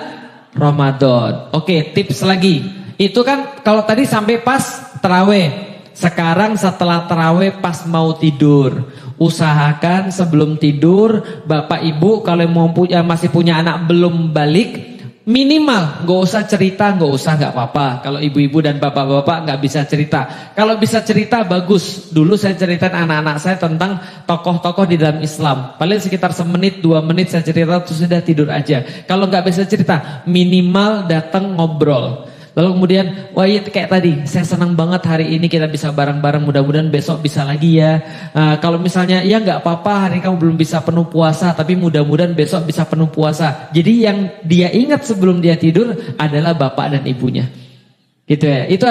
Ramadan. Oke, tips lagi. Itu kan kalau tadi sampai pas tarawih. Sekarang setelah tarawih pas mau tidur, usahakan sebelum tidur, bapak ibu kalau masih punya anak belum balik, minimal gak usah cerita, gak apa-apa. Kalau ibu-ibu dan bapak-bapak gak bisa cerita. Kalau bisa cerita bagus. Dulu saya ceritain anak-anak saya tentang tokoh-tokoh di dalam Islam. Paling sekitar semenit 2 menit saya cerita terus sudah tidur aja. Kalau gak bisa cerita, minimal datang ngobrol. Lalu kemudian, wah iya kayak tadi, saya senang banget hari ini kita bisa bareng-bareng, mudah-mudahan besok bisa lagi ya. Kalau misalnya, ya nggak apa-apa hari ini kamu belum bisa penuh puasa, tapi mudah-mudahan besok bisa penuh puasa. Jadi yang dia ingat sebelum dia tidur adalah bapak dan ibunya. Gitu ya. Itu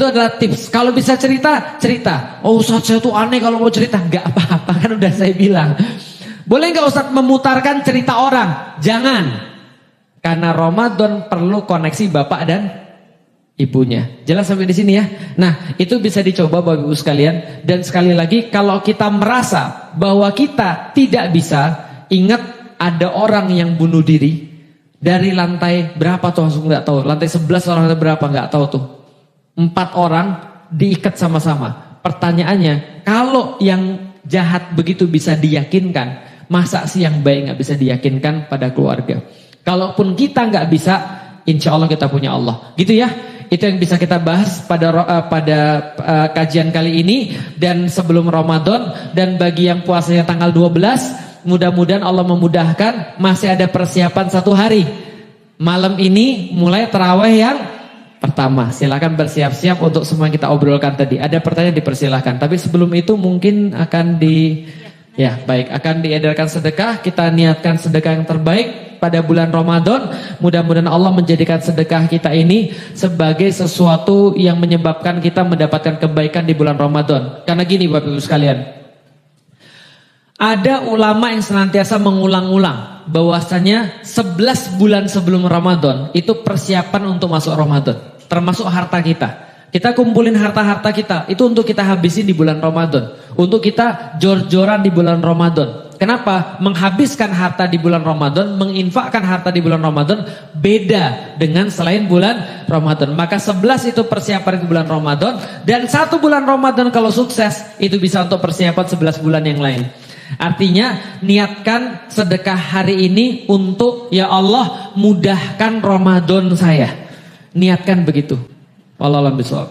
adalah tips. Kalau bisa cerita. Oh Ustaz saya tuh aneh kalau mau cerita. Nggak apa-apa kan udah saya bilang. Boleh nggak Ustaz memutarkan cerita orang? Jangan. Karena Ramadan perlu koneksi bapak dan ibunya. Jelas sampai di sini ya. Nah, itu bisa dicoba Bapak Ibu sekalian. Dan sekali lagi, kalau kita merasa bahwa kita tidak bisa, ingat ada orang yang bunuh diri, Dari lantai berapa tuh langsung nggak tahu. Lantai 11 orang lantai berapa nggak tahu tuh. 4 orang diikat sama-sama. Pertanyaannya, kalau yang jahat begitu bisa diyakinkan, masa sih yang baik nggak bisa diyakinkan pada keluarga? Kalaupun kita nggak bisa, insya Allah kita punya Allah. Gitu ya. Itu yang bisa kita bahas pada kajian kali ini. Dan sebelum Ramadan, dan bagi yang puasanya tanggal 12, mudah-mudahan Allah memudahkan. Masih ada persiapan 1 hari. Malam ini mulai tarawih yang pertama. Silakan bersiap-siap untuk semua yang kita obrolkan tadi. Ada pertanyaan dipersilahkan. Tapi sebelum itu mungkin akan akan diedarkan sedekah. Kita niatkan sedekah yang terbaik pada bulan Ramadan. Mudah-mudahan Allah menjadikan sedekah kita ini sebagai sesuatu yang menyebabkan kita mendapatkan kebaikan di bulan Ramadan. Karena gini Bapak Ibu sekalian, ada ulama yang senantiasa mengulang-ulang bahwasanya 11 bulan sebelum Ramadan itu persiapan untuk masuk Ramadan, termasuk harta kita. Kita kumpulin harta-harta kita, itu untuk kita habisin di bulan Ramadan, untuk kita jor-joran di bulan Ramadan. Kenapa? Menghabiskan harta di bulan Ramadan, menginfakkan harta di bulan Ramadan beda dengan selain bulan Ramadan. Maka 11 itu persiapan di bulan Ramadan, dan 1 bulan Ramadan kalau sukses itu bisa untuk persiapan 11 bulan yang lain. Artinya niatkan sedekah hari ini untuk, ya Allah mudahkan Ramadan saya. Niatkan begitu. Wallahu a'lam bishawab.